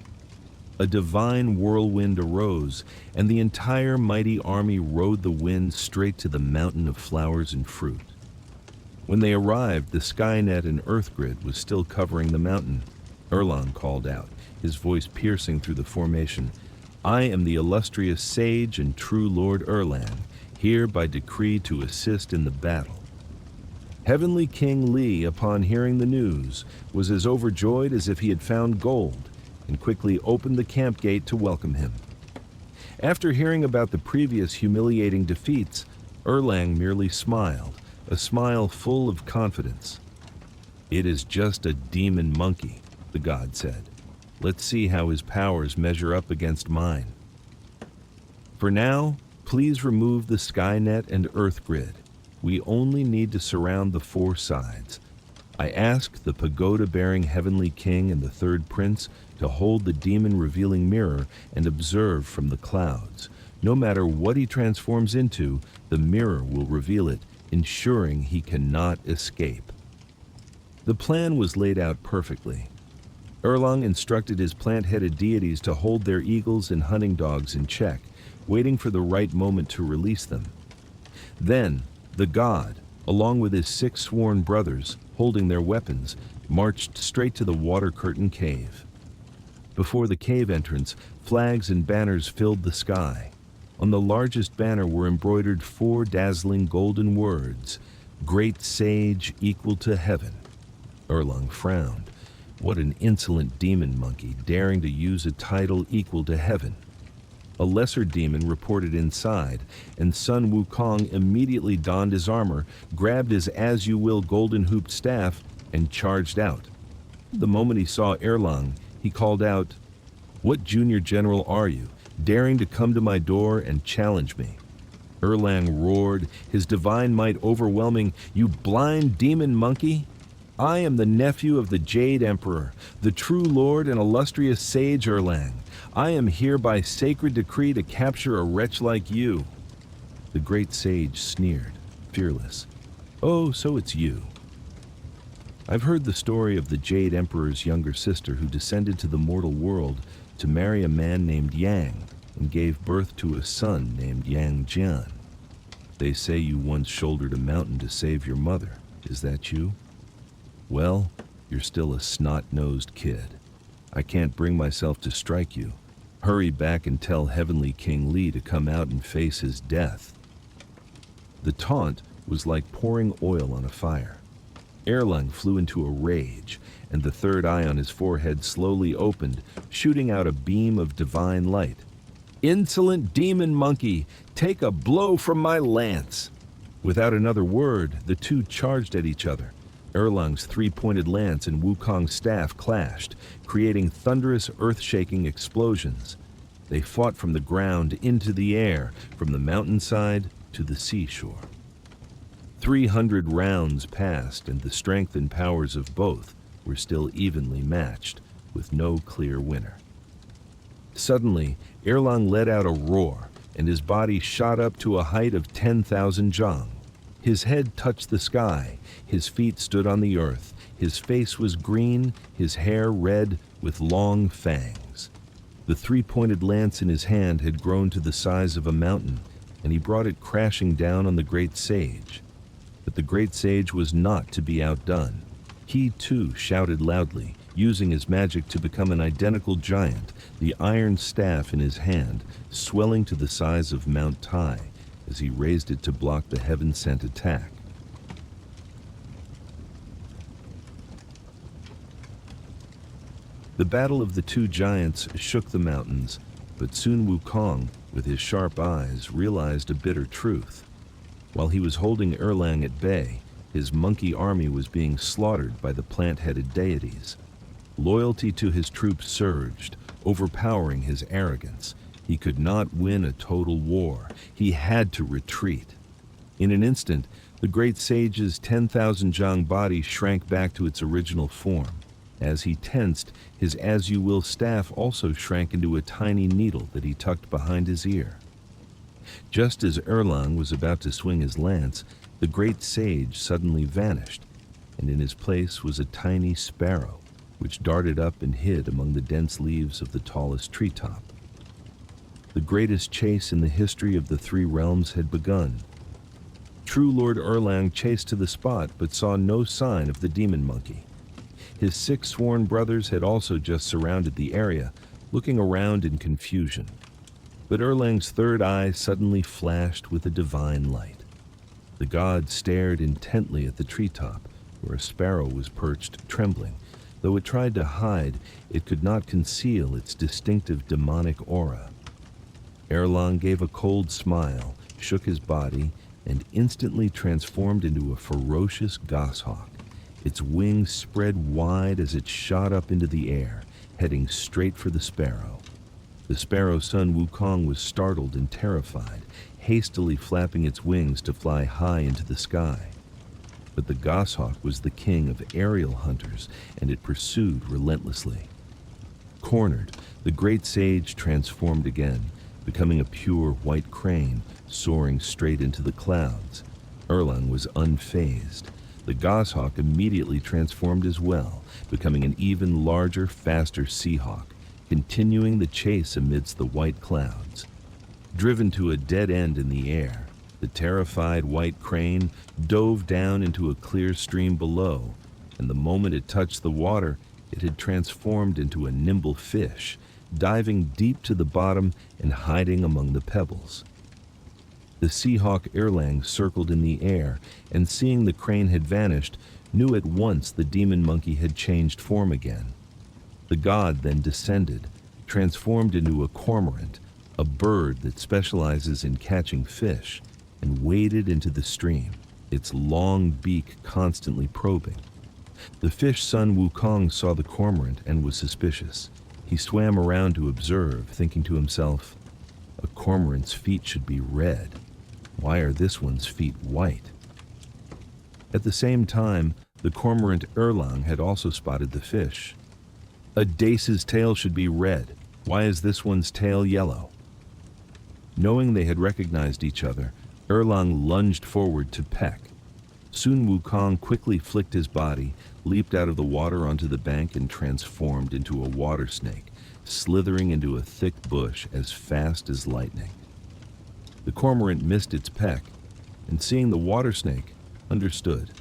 A divine whirlwind arose, and the entire mighty army rode the wind straight to the mountain of flowers and fruit. When they arrived, the Skynet and Earth Grid was still covering the mountain. Erlang called out, his voice piercing through the formation, "I am the illustrious sage and true Lord Erlang, here by decree to assist in the battle." Heavenly King Li, upon hearing the news, was as overjoyed as if he had found gold, and quickly opened the camp gate to welcome him. After hearing about the previous humiliating defeats, Erlang merely smiled, a smile full of confidence. "It is just a demon monkey," the god said. "Let's see how his powers measure up against mine. For now, please remove the Skynet and Earth Grid. We only need to surround the 4 sides. I ask the pagoda-bearing Heavenly King and the Third Prince to hold the demon-revealing mirror and observe from the clouds. No matter what he transforms into, the mirror will reveal it, ensuring he cannot escape." The plan was laid out perfectly. Erlang instructed his plant-headed deities to hold their eagles and hunting dogs in check, waiting for the right moment to release them. Then, the god, along with his 6 sworn brothers, holding their weapons, marched straight to the water curtain cave. Before the cave entrance, flags and banners filled the sky. On the largest banner were embroidered 4 dazzling golden words, "Great Sage equal to heaven." Erlang frowned. What an insolent demon monkey, daring to use a title equal to heaven. A lesser demon reported inside, and Sun Wukong immediately donned his armor, grabbed his as-you-will golden-hooped staff, and charged out. The moment he saw Erlang, he called out, "What junior general are you, daring to come to my door and challenge me?" Erlang roared, his divine might overwhelming, "You blind demon monkey! I am the nephew of the Jade Emperor, the true lord and illustrious sage Erlang. I am here by sacred decree to capture a wretch like you." The great sage sneered, fearless. "Oh, so it's you." I've heard the story of the Jade Emperor's younger sister who descended to the mortal world to marry a man named Yang and gave birth to a son named Yang Jian. They say you once shouldered a mountain to save your mother. Is that you? Well, you're still a snot-nosed kid. I can't bring myself to strike you. Hurry back and tell Heavenly King Li to come out and face his death. The taunt was like pouring oil on a fire. Erlang flew into a rage, and the third eye on his forehead slowly opened, shooting out a beam of divine light. "Insolent demon monkey, take a blow from my lance!" Without another word, the two charged at each other. Erlang's three-pointed lance and Wukong's staff clashed, creating thunderous, earth-shaking explosions. They fought from the ground into the air, from the mountainside to the seashore. 300 rounds passed, and the strength and powers of both were still evenly matched, with no clear winner. Suddenly, Erlang let out a roar, and his body shot up to a height of 10,000 zhang. His head touched the sky, his feet stood on the earth, his face was green, his hair red with long fangs. The three-pointed lance in his hand had grown to the size of a mountain, and he brought it crashing down on the great sage. But the great sage was not to be outdone. He too shouted loudly, using his magic to become an identical giant, the iron staff in his hand swelling to the size of Mount Tai as he raised it to block the heaven-sent attack. The battle of the two giants shook the mountains, but Sun Wukong, with his sharp eyes, realized a bitter truth. While he was holding Erlang at bay, his monkey army was being slaughtered by the plant-headed deities. Loyalty to his troops surged, overpowering his arrogance. He could not win a total war. He had to retreat. In an instant, the great sage's 10,000 zhang body shrank back to its original form. As he tensed, his as-you-will staff also shrank into a tiny needle that he tucked behind his ear. Just as Erlang was about to swing his lance, the great sage suddenly vanished, and in his place was a tiny sparrow, which darted up and hid among the dense leaves of the tallest treetop. The greatest chase in the history of the three realms had begun. True Lord Erlang chased to the spot, but saw no sign of the demon monkey. His 6 sworn brothers had also just surrounded the area, looking around in confusion. But Erlang's third eye suddenly flashed with a divine light. The god stared intently at the treetop, where a sparrow was perched, trembling. Though it tried to hide, it could not conceal its distinctive demonic aura. Erlang gave a cold smile, shook his body, and instantly transformed into a ferocious goshawk. Its wings spread wide as it shot up into the air, heading straight for the sparrow. The sparrow Sun Wukong was startled and terrified, hastily flapping its wings to fly high into the sky. But the goshawk was the king of aerial hunters, and it pursued relentlessly. Cornered, the great sage transformed again, becoming a pure white crane, soaring straight into the clouds. Erlang was unfazed. The goshawk immediately transformed as well, becoming an even larger, faster seahawk, continuing the chase amidst the white clouds. Driven to a dead end in the air, the terrified white crane dove down into a clear stream below, and the moment it touched the water, it had transformed into a nimble fish, diving deep to the bottom and hiding among the pebbles. The seahawk Erlang circled in the air, and seeing the crane had vanished, knew at once the demon monkey had changed form again. The god then descended, transformed into a cormorant, a bird that specializes in catching fish, and waded into the stream, its long beak constantly probing. The fish Sun Wukong saw the cormorant and was suspicious. He swam around to observe, thinking to himself, "A cormorant's feet should be red. Why are this one's feet white?" At the same time, the cormorant Erlang had also spotted the fish. "A dace's tail should be red. Why is this one's tail yellow?" Knowing they had recognized each other, Erlang lunged forward to peck. Sun Wukong quickly flicked his body, leaped out of the water onto the bank, and transformed into a water snake, slithering into a thick bush as fast as lightning. The cormorant missed its peck, and seeing the water snake, understood.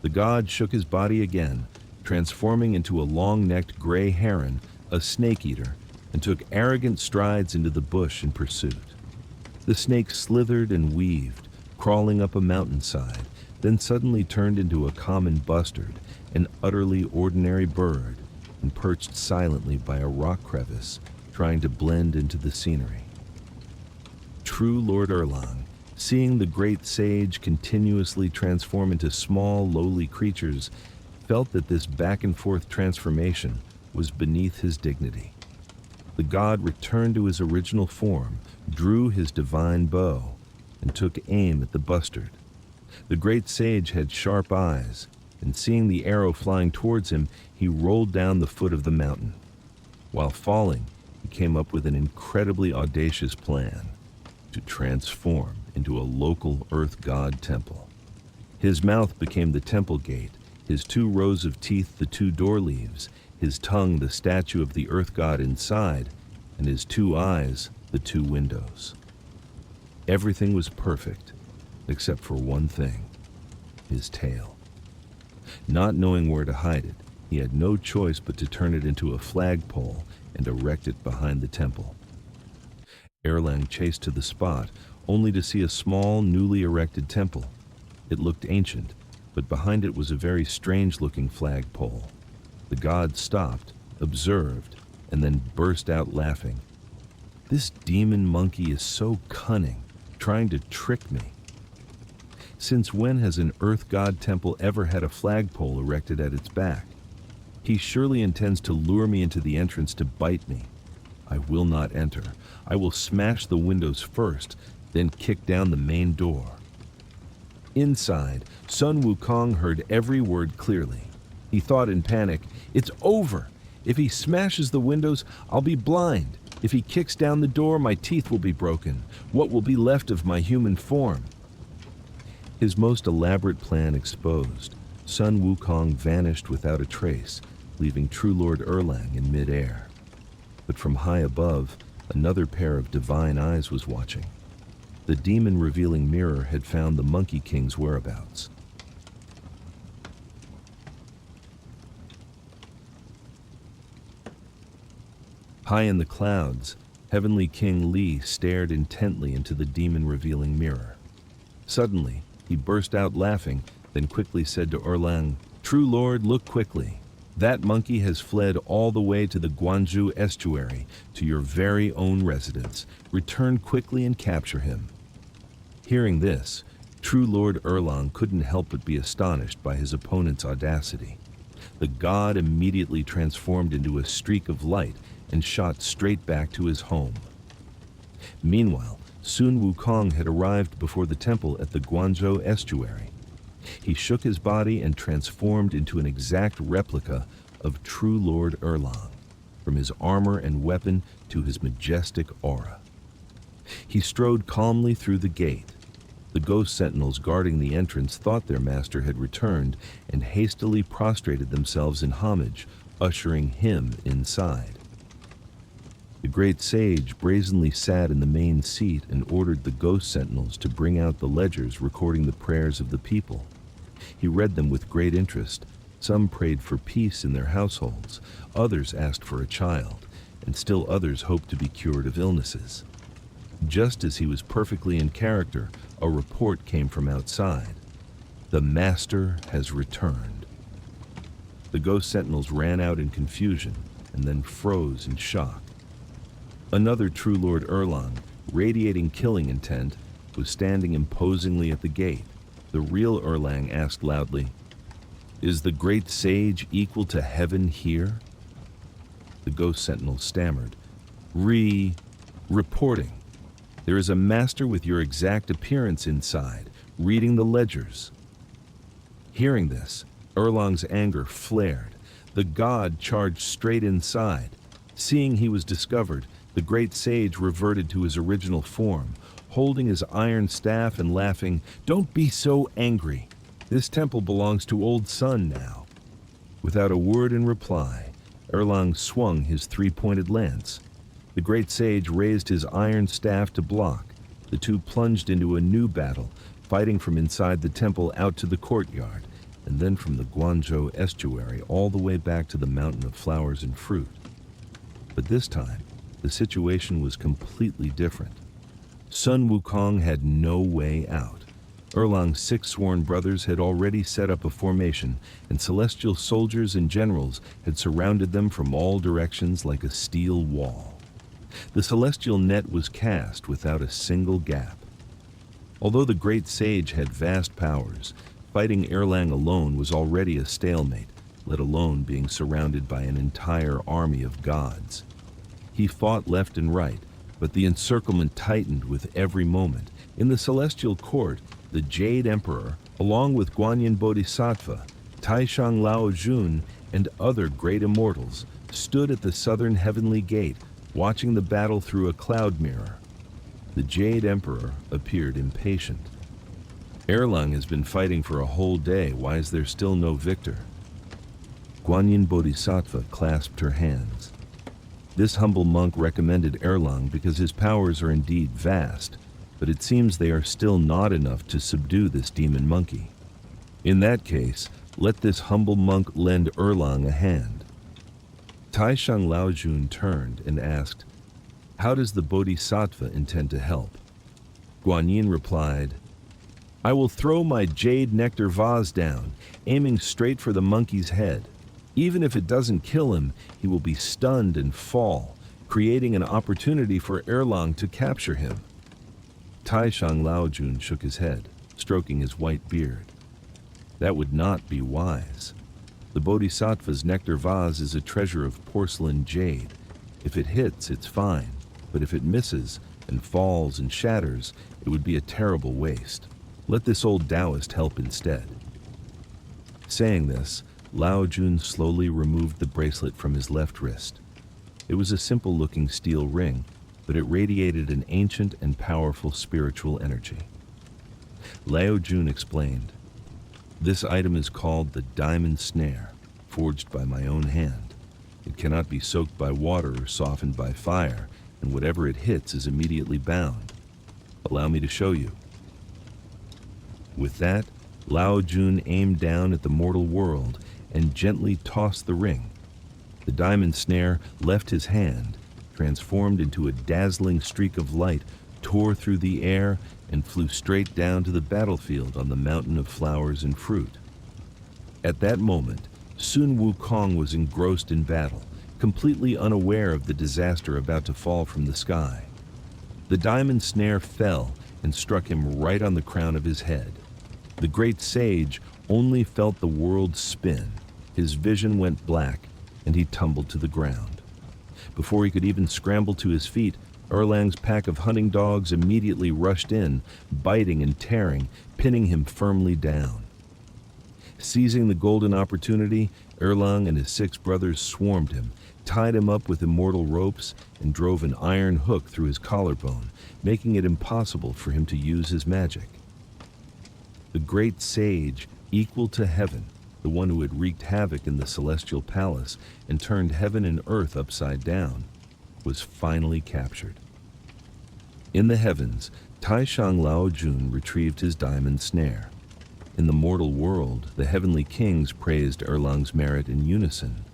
The god shook his body again, transforming into a long-necked gray heron, a snake-eater, and took arrogant strides into the bush in pursuit. The snake slithered and weaved, crawling up a mountainside, then suddenly turned into a common bustard, an utterly ordinary bird, and perched silently by a rock crevice, trying to blend into the scenery. True Lord Erlang, seeing the great sage continuously transform into small, lowly creatures, felt that this back-and-forth transformation was beneath his dignity. The god returned to his original form, drew his divine bow, and took aim at the bustard. The great sage had sharp eyes, and seeing the arrow flying towards him, he rolled down the foot of the mountain. While falling, he came up with an incredibly audacious plan to transform into a local earth god temple. His mouth became the temple gate, his 2 rows of teeth the 2 door leaves, his tongue the statue of the earth god inside, and his 2 eyes the 2 windows. Everything was perfect, except for one thing: his tail. Not knowing where to hide it, he had no choice but to turn it into a flagpole and erect it behind the temple. Erlang chased to the spot, only to see a small, newly erected temple. It looked ancient, but behind it was a very strange-looking flagpole. The god stopped, observed, and then burst out laughing. "This demon monkey is so cunning, trying to trick me. Since when has an earth god temple ever had a flagpole erected at its back? He surely intends to lure me into the entrance to bite me. I will not enter. I will smash the windows first, then kick down the main door." Inside, Sun Wukong heard every word clearly. He thought in panic, "It's over. If he smashes the windows, I'll be blind. If he kicks down the door, my teeth will be broken. What will be left of my human form?" His most elaborate plan exposed, Sun Wukong vanished without a trace, leaving True Lord Erlang in midair. But from high above, another pair of divine eyes was watching. The demon-revealing mirror had found the Monkey King's whereabouts. High in the clouds, Heavenly King Li stared intently into the demon-revealing mirror. Suddenly, he burst out laughing, then quickly said to Erlang, "True Lord, look quickly. That monkey has fled all the way to the Guanyin estuary, to your very own residence. Return quickly and capture him." Hearing this, True Lord Erlang couldn't help but be astonished by his opponent's audacity. The god immediately transformed into a streak of light and shot straight back to his home. Meanwhile, Sun Wukong had arrived before the temple at the Guanyin estuary. He shook his body and transformed into an exact replica of True Lord Erlang, from his armor and weapon to his majestic aura. He strode calmly through the gate. The ghost sentinels guarding the entrance thought their master had returned and hastily prostrated themselves in homage, ushering him inside. The great sage brazenly sat in the main seat and ordered the ghost sentinels to bring out the ledgers recording the prayers of the people. He read them with great interest. Some prayed for peace in their households, others asked for a child, and still others hoped to be cured of illnesses. Just as he was perfectly in character, a report came from outside. "The Master has returned." The ghost sentinels ran out in confusion and then froze in shock. Another True Lord Erlang, radiating killing intent, was standing imposingly at the gate. The real Erlang asked loudly, "Is the great sage equal to heaven here?" The ghost sentinel stammered, Reporting. There is a master with your exact appearance inside, reading the ledgers." Hearing this, Erlang's anger flared. The god charged straight inside. Seeing he was discovered, the great sage reverted to his original form, holding his iron staff and laughing, "Don't be so angry. This temple belongs to Old Sun now." Without a word in reply, Erlang swung his three-pointed lance. The great sage raised his iron staff to block. The two plunged into a new battle, fighting from inside the temple out to the courtyard, and then from the Guanzhou estuary all the way back to the mountain of flowers and fruit. But this time, the situation was completely different. Sun Wukong had no way out. Erlang's 6 sworn brothers had already set up a formation, and celestial soldiers and generals had surrounded them from all directions like a steel wall. The celestial net was cast without a single gap. Although the great sage had vast powers, fighting Erlang alone was already a stalemate, let alone being surrounded by an entire army of gods. He fought left and right, but the encirclement tightened with every moment. In the celestial court, the Jade Emperor, along with Guanyin Bodhisattva, Taishang Lao Jun, and other great immortals, stood at the southern heavenly gate, watching the battle through a cloud mirror. The Jade Emperor appeared impatient. "Erlang has been fighting for a whole day. Why is there still no victor?" Guanyin Bodhisattva clasped her hands. This humble monk recommended Erlang because his powers are indeed vast, but it seems they are still not enough to subdue this demon monkey. In that case, let this humble monk lend Erlang a hand. Taishang Laojun turned and asked, "How does the Bodhisattva intend to help?" Guanyin replied, "I will throw my jade nectar vase down, aiming straight for the monkey's head. Even if it doesn't kill him, he will be stunned and fall, creating an opportunity for Erlang to capture him." Taishang Laojun shook his head, stroking his white beard. "That would not be wise. The Bodhisattva's nectar vase is a treasure of porcelain jade. If it hits, it's fine, but if it misses and falls and shatters, it would be a terrible waste. Let this old Taoist help instead." Saying this, Lao Jun slowly removed the bracelet from his left wrist. It was a simple-looking steel ring, but it radiated an ancient and powerful spiritual energy. Lao Jun explained, "This item is called the diamond snare, forged by my own hand. It cannot be soaked by water or softened by fire, and whatever it hits is immediately bound. Allow me to show you." With that, Lao Jun aimed down at the mortal world and gently tossed the ring. The diamond snare left his hand, transformed into a dazzling streak of light, tore through the air, and flew straight down to the battlefield on the mountain of flowers and fruit. At that moment, Sun Wukong was engrossed in battle, completely unaware of the disaster about to fall from the sky. The diamond snare fell and struck him right on the crown of his head. The great sage only felt the world spin. His vision went black, and he tumbled to the ground. Before he could even scramble to his feet, Erlang's pack of hunting dogs immediately rushed in, biting and tearing, pinning him firmly down. Seizing the golden opportunity, Erlang and his 6 brothers swarmed him, tied him up with immortal ropes, and drove an iron hook through his collarbone, making it impossible for him to use his magic. The great sage, equal to heaven, the one who had wreaked havoc in the celestial palace and turned heaven and earth upside down, was finally captured. In the heavens, Taishang Laojun retrieved his diamond snare. In the mortal world, the heavenly kings praised Erlang's merit in unison.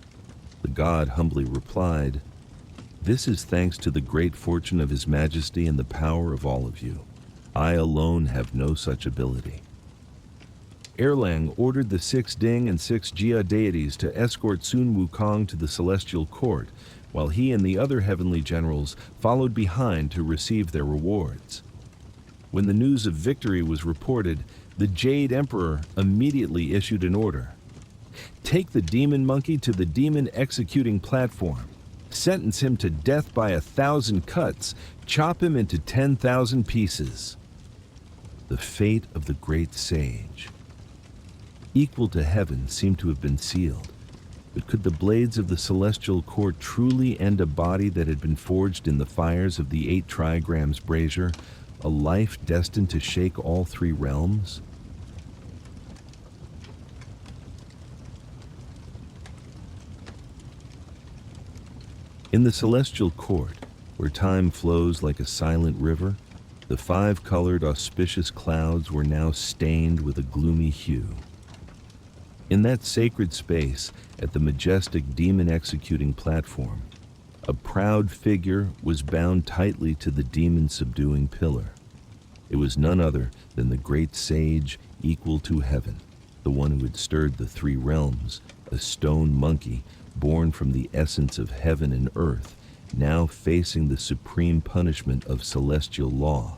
The god humbly replied, "This is thanks to the great fortune of His Majesty and the power of all of you. I alone have no such ability." Erlang ordered the 6 Ding and 6 Jia deities to escort Sun Wukong to the celestial court, while he and the other heavenly generals followed behind to receive their rewards. When the news of victory was reported, the Jade Emperor immediately issued an order. "Take the demon monkey to the demon executing platform. Sentence him to death by 1,000 cuts. Chop him into 10,000 pieces." The fate of the great sage, equal to heaven, seemed to have been sealed. But could the blades of the celestial court truly end a body that had been forged in the fires of the 8 trigrams brazier, a life destined to shake all 3 realms? In the celestial court, where time flows like a silent river, the five-colored auspicious clouds were now stained with a gloomy hue. In that sacred space, at the majestic demon-executing platform, a proud figure was bound tightly to the demon-subduing pillar. It was none other than the great sage equal to heaven, the one who had stirred the three realms, a stone monkey born from the essence of heaven and earth, now facing the supreme punishment of celestial law.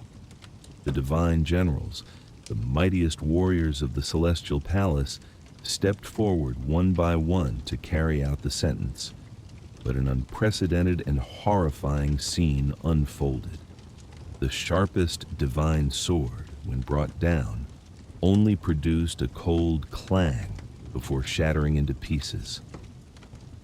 The divine generals, the mightiest warriors of the celestial palace, stepped forward one by one to carry out the sentence. But an unprecedented and horrifying scene unfolded. The sharpest divine sword, when brought down, only produced a cold clang before shattering into pieces.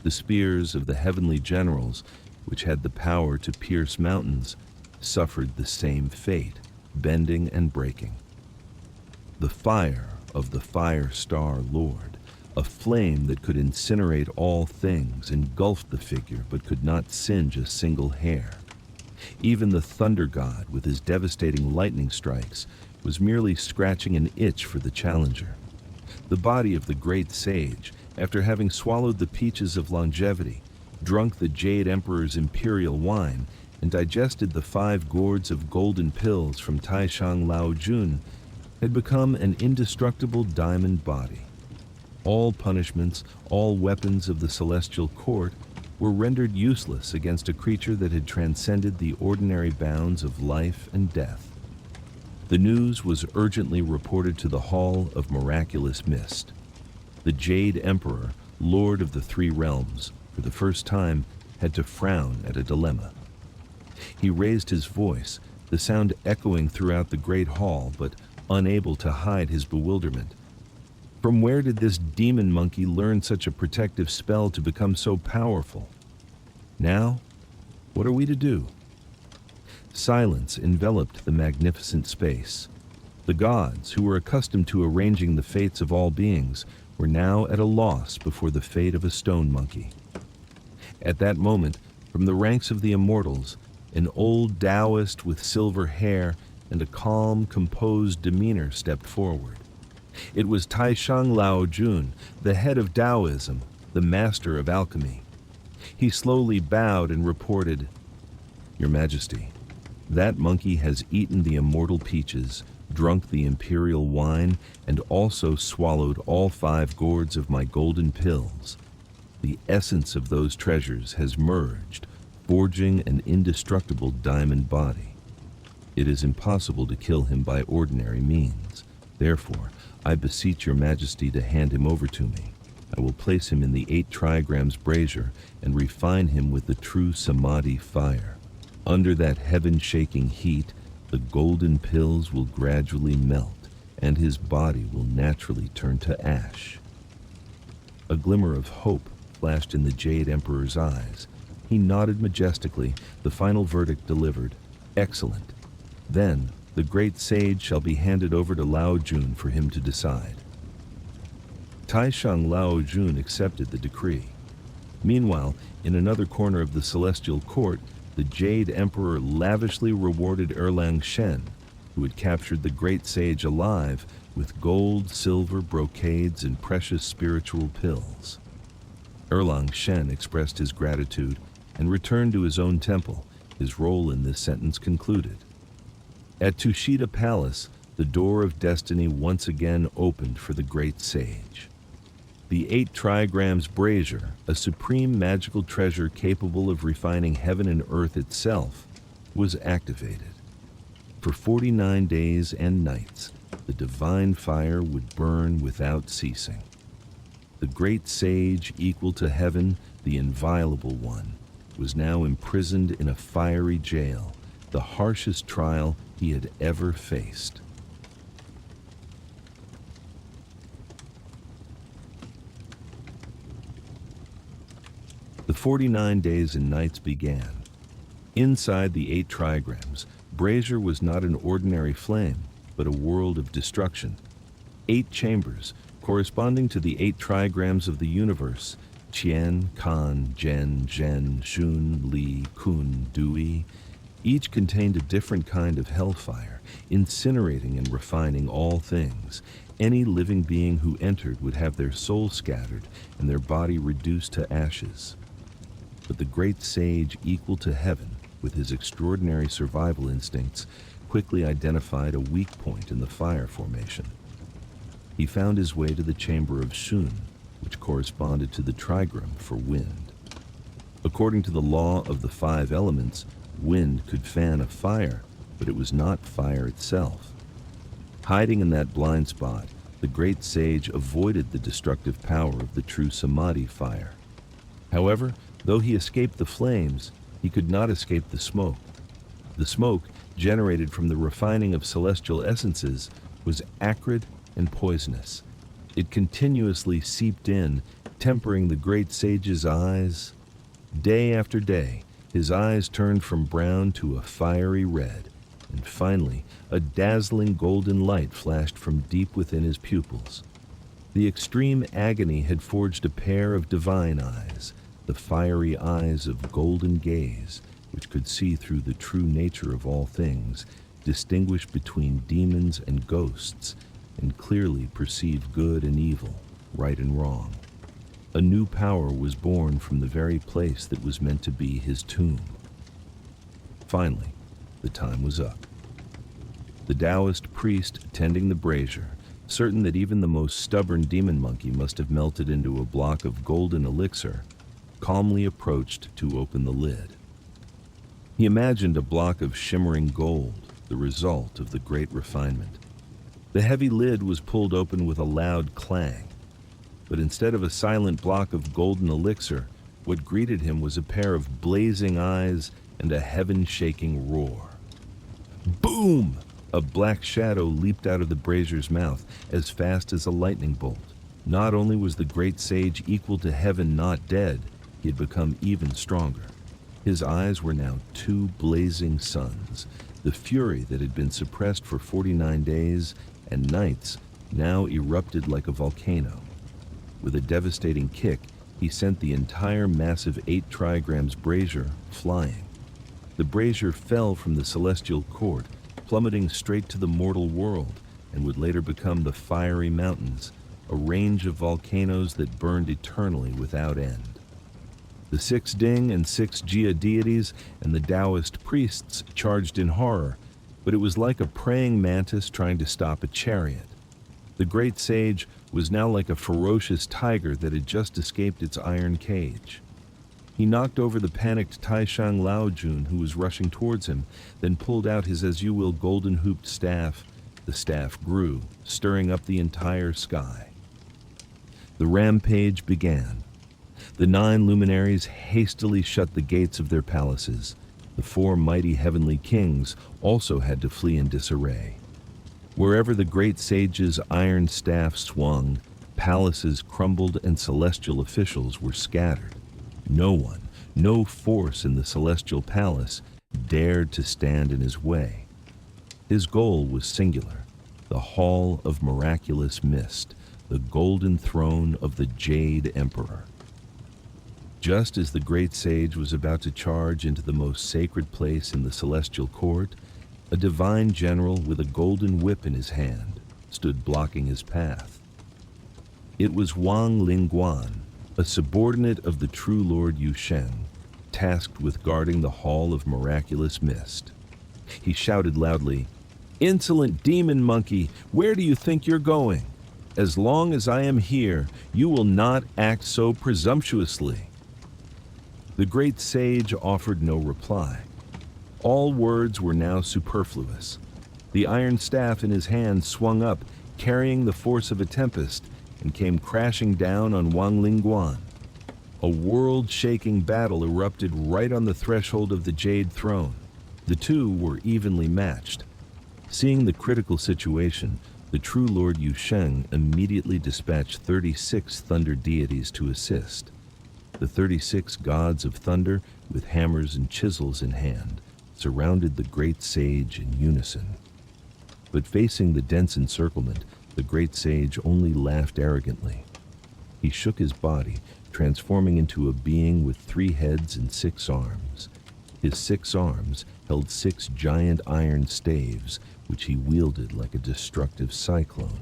The spears of the heavenly generals, which had the power to pierce mountains, suffered the same fate, bending and breaking. The fire of the fire star Lord, a flame that could incinerate all things, engulfed the figure but could not singe a single hair. Even the thunder god, with his devastating lightning strikes, was merely scratching an itch for the challenger. The body of the great sage, after having swallowed the peaches of longevity, drunk the Jade Emperor's imperial wine, and digested the 5 gourds of golden pills from Taishang Lao Jun, had become an indestructible diamond body. All punishments, all weapons of the celestial court were rendered useless against a creature that had transcended the ordinary bounds of life and death. The news was urgently reported to the Hall of Miraculous Mist. The Jade Emperor, Lord of the Three Realms, for the first time had to frown at a dilemma. He raised his voice, the sound echoing throughout the great hall, but unable to hide his bewilderment. From where did this demon monkey learn such a protective spell to become so powerful? Now, what are we to do? Silence enveloped the magnificent space. The gods, who were accustomed to arranging the fates of all beings, were now at a loss before the fate of a stone monkey. At that moment, from the ranks of the immortals, an old Taoist with silver hair and a calm, composed demeanor stepped forward. It was Taishang Lao Jun, the head of Taoism, the master of alchemy. He slowly bowed and reported, "Your Majesty, that monkey has eaten the immortal peaches, drunk the imperial wine, and also swallowed all 5 gourds of my golden pills. The essence of those treasures has merged, forging an indestructible diamond body. It is impossible to kill him by ordinary means. Therefore, I beseech your Majesty to hand him over to me. I will place him in the 8 trigrams brazier and refine him with the true samadhi fire. Under that heaven-shaking heat, the golden pills will gradually melt, and his body will naturally turn to ash." A glimmer of hope flashed in the Jade Emperor's eyes. He nodded majestically, the final verdict delivered. "Excellent. Then, the great sage shall be handed over to Lao Jun for him to decide." Taishang Lao Jun accepted the decree. Meanwhile, in another corner of the celestial court, the Jade Emperor lavishly rewarded Erlang Shen, who had captured the great sage alive, with gold, silver, brocades, and precious spiritual pills. Erlang Shen expressed his gratitude and returned to his own temple, his role in this sentence concluded. At Tushita Palace, the door of destiny once again opened for the great sage. The 8 trigrams brazier, a supreme magical treasure capable of refining heaven and earth itself, was activated. For 49 days and nights, the divine fire would burn without ceasing. The great sage equal to heaven, the inviolable one, was now imprisoned in a fiery jail, the harshest trial he had ever faced. The 49 days and nights began. Inside the 8 trigrams, brazier was not an ordinary flame, but a world of destruction. 8 chambers, corresponding to the 8 trigrams of the universe, Qian, Kan, Zhen, Zhen, Xun, Li, Kun, Dui. Each contained a different kind of hellfire, incinerating and refining all things. Any living being who entered would have their soul scattered and their body reduced to ashes. But the great sage, equal to heaven, with his extraordinary survival instincts, quickly identified a weak point in the fire formation. He found his way to the chamber of Shun, which corresponded to the trigram for wind. According to the law of the 5 elements, wind could fan a fire, but it was not fire itself. Hiding in that blind spot, the great sage avoided the destructive power of the true samadhi fire. However, though he escaped the flames, he could not escape the smoke. The smoke, generated from the refining of celestial essences, was acrid and poisonous. It continuously seeped in, tempering the great sage's eyes. Day after day, his eyes turned from brown to a fiery red, and finally, a dazzling golden light flashed from deep within his pupils. The extreme agony had forged a pair of divine eyes, the fiery eyes of golden gaze, which could see through the true nature of all things, distinguish between demons and ghosts, and clearly perceive good and evil, right and wrong. A new power was born from the very place that was meant to be his tomb. Finally, the time was up. The Taoist priest tending the brazier, certain that even the most stubborn demon monkey must have melted into a block of golden elixir, calmly approached to open the lid. He imagined a block of shimmering gold, the result of the great refinement. The heavy lid was pulled open with a loud clang, but instead of a silent block of golden elixir, what greeted him was a pair of blazing eyes and a heaven-shaking roar. Boom! A black shadow leaped out of the brazier's mouth as fast as a lightning bolt. Not only was the great sage equal to heaven not dead, he had become even stronger. His eyes were now 2 blazing suns. The fury that had been suppressed for 49 days and nights now erupted like a volcano. With a devastating kick, he sent the entire massive 8 trigrams brazier flying. The brazier fell from the celestial court, plummeting straight to the mortal world, and would later become the fiery mountains, a range of volcanoes that burned eternally without end. The 6 Ding and 6 Jia deities and the Taoist priests charged in horror, but it was like a praying mantis trying to stop a chariot. The great sage was now like a ferocious tiger that had just escaped its iron cage. He knocked over the panicked Taishang Laojun, who was rushing towards him, then pulled out his as-you-will golden-hooped staff. The staff grew, stirring up the entire sky. The rampage began. The 9 luminaries hastily shut the gates of their palaces. The 4 mighty heavenly kings also had to flee in disarray. Wherever the great sage's iron staff swung, palaces crumbled and celestial officials were scattered. No one, no force in the celestial palace dared to stand in his way. His goal was singular: the Hall of Miraculous Mist, the golden throne of the Jade Emperor. Just as the great sage was about to charge into the most sacred place in the celestial court, a divine general with a golden whip in his hand stood blocking his path. It was Wang Lingguan, a subordinate of the true Lord Yusheng, tasked with guarding the Hall of Miraculous Mist. He shouted loudly, "Insolent demon monkey, where do you think you're going? As long as I am here, you will not act so presumptuously." The great sage offered no reply. All words were now superfluous. The iron staff in his hand swung up, carrying the force of a tempest, and came crashing down on Wang Lingguan. A world-shaking battle erupted right on the threshold of the Jade Throne. The two were evenly matched. Seeing the critical situation, the true Lord Yusheng immediately dispatched 36 thunder deities to assist. The 36 gods of thunder, with hammers and chisels in hand, surrounded the great sage in unison. But facing the dense encirclement, the great sage only laughed arrogantly. He shook his body, transforming into a being with 3 heads and 6 arms. His 6 arms held 6 giant iron staves, which he wielded like a destructive cyclone.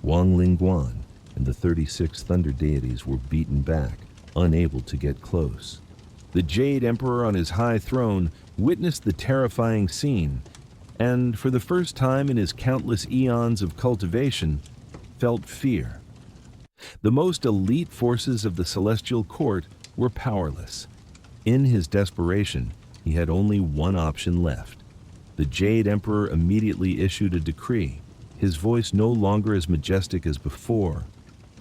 Wang Lingguan and the 36 thunder deities were beaten back, unable to get close. The Jade Emperor on his high throne witnessed the terrifying scene, and for the first time in his countless eons of cultivation, felt fear. The most elite forces of the celestial court were powerless. In his desperation, he had only one option left. The Jade Emperor immediately issued a decree, his voice no longer as majestic as before.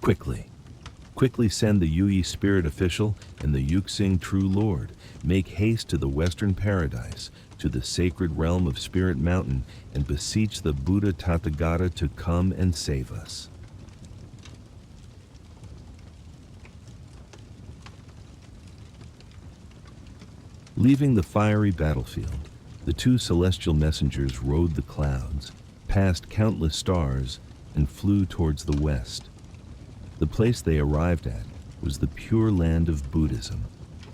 Quickly send the Yuyi spirit official and the Yuxing true lord. Make haste to the western paradise, to the sacred realm of Spirit Mountain, and beseech the Buddha Tathagata to come and save us. Leaving the fiery battlefield, the 2 celestial messengers rode the clouds, passed countless stars, and flew towards the west. The place they arrived at was the pure land of Buddhism,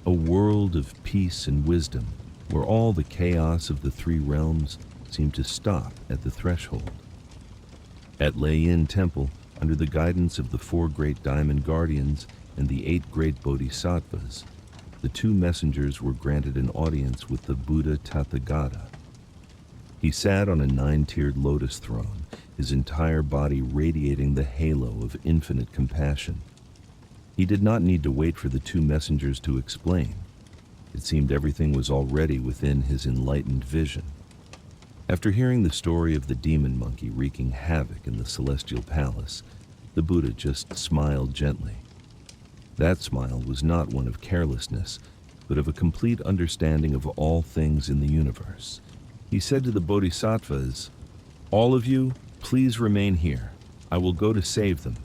a world of peace and wisdom, where all the chaos of the 3 realms seemed to stop at the threshold. At Lei-Yin Temple, under the guidance of the 4 great diamond guardians and the 8 great bodhisattvas, the 2 messengers were granted an audience with the Buddha Tathagata. He sat on a 9-tiered lotus throne, his entire body radiating the halo of infinite compassion. He did not need to wait for the 2 messengers to explain. It seemed everything was already within his enlightened vision. After hearing the story of the demon monkey wreaking havoc in the celestial palace, the Buddha just smiled gently. That smile was not one of carelessness, but of a complete understanding of all things in the universe. He said to the bodhisattvas, "All of you, please remain here. I will go to save them."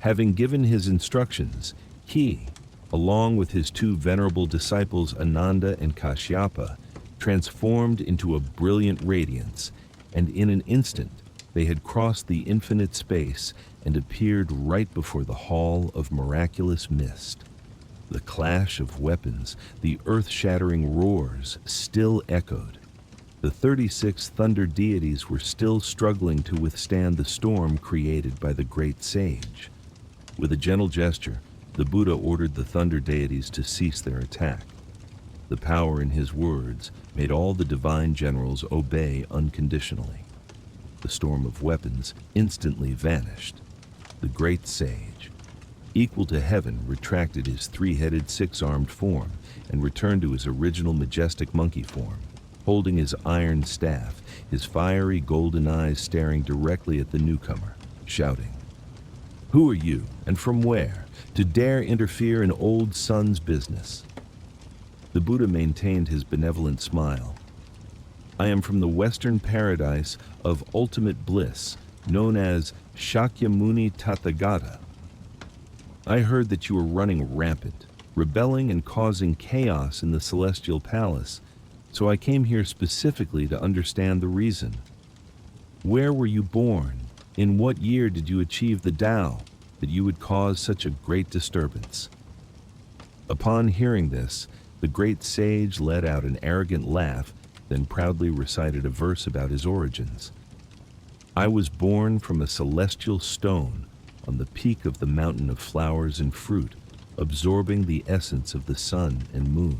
Having given his instructions, he, along with his 2 venerable disciples Ananda and Kashyapa, transformed into a brilliant radiance, and in an instant they had crossed the infinite space and appeared right before the Hall of Miraculous Mist. The clash of weapons, the earth-shattering roars still echoed. The 36 thunder deities were still struggling to withstand the storm created by the great sage. With a gentle gesture, the Buddha ordered the thunder deities to cease their attack. The power in his words made all the divine generals obey unconditionally. The storm of weapons instantly vanished. The great sage, equal to heaven, retracted his 3-headed 6-armed form and returned to his original majestic monkey form, holding his iron staff, his fiery golden eyes staring directly at the newcomer, shouting, "Who are you, and from where, to dare interfere in old Sun's business?" The Buddha maintained his benevolent smile. "I am from the western paradise of ultimate bliss, known as Shakyamuni Tathagata. I heard that you were running rampant, rebelling and causing chaos in the celestial palace, so I came here specifically to understand the reason. Where were you born? In what year did you achieve the Tao that you would cause such a great disturbance?" Upon hearing this, the great sage let out an arrogant laugh, then proudly recited a verse about his origins. "I was born from a celestial stone on the peak of the mountain of flowers and fruit, absorbing the essence of the sun and moon.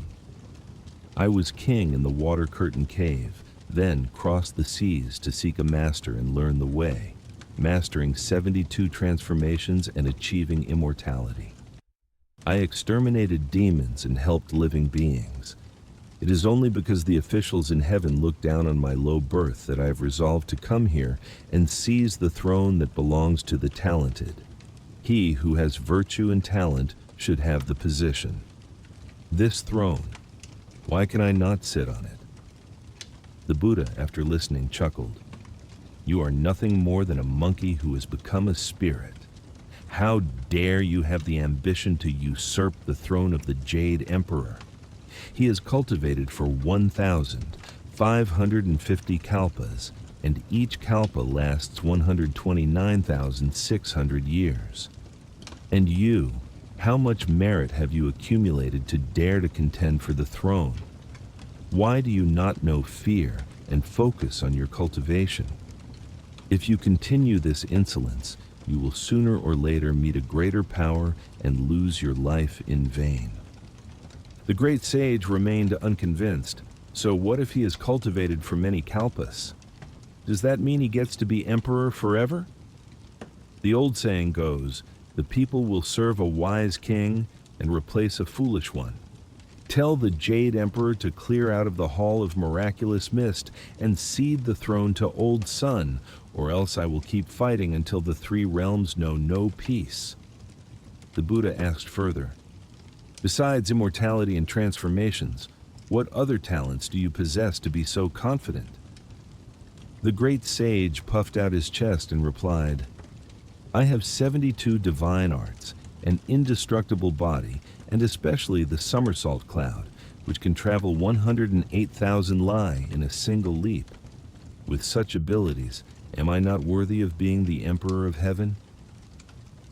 I was king in the water curtain cave, then crossed the seas to seek a master and learn the way, mastering 72 transformations and achieving immortality. I exterminated demons and helped living beings. It is only because the officials in heaven look down on my low birth that I have resolved to come here and seize the throne that belongs to the talented. He who has virtue and talent should have the position. This throne, why can I not sit on it?" The Buddha, after listening, chuckled. "You are nothing more than a monkey who has become a spirit. How dare you have the ambition to usurp the throne of the Jade Emperor? He has cultivated for 1,550 kalpas, and each kalpa lasts 129,600 years. And you, How much merit have you accumulated to dare to contend for the throne? Why do you not know fear and focus on your cultivation? If you continue this insolence, you will sooner or later meet a greater power and lose your life in vain." The great sage remained unconvinced. So what if he is cultivated for many kalpas? Does that mean he gets to be emperor forever? The old saying goes, "The people will serve a wise king and replace a foolish one." Tell the Jade Emperor to clear out of the Hall of Miraculous Mist and cede the throne to Old Sun, or else I will keep fighting until the three realms know no peace. The Buddha asked further, "Besides immortality and transformations, what other talents do you possess to be so confident?" The great sage puffed out his chest and replied, "I have 72 divine arts, an indestructible body, and especially the somersault cloud, which can travel 108,000 li in a single leap. With such abilities, am I not worthy of being the Emperor of Heaven?"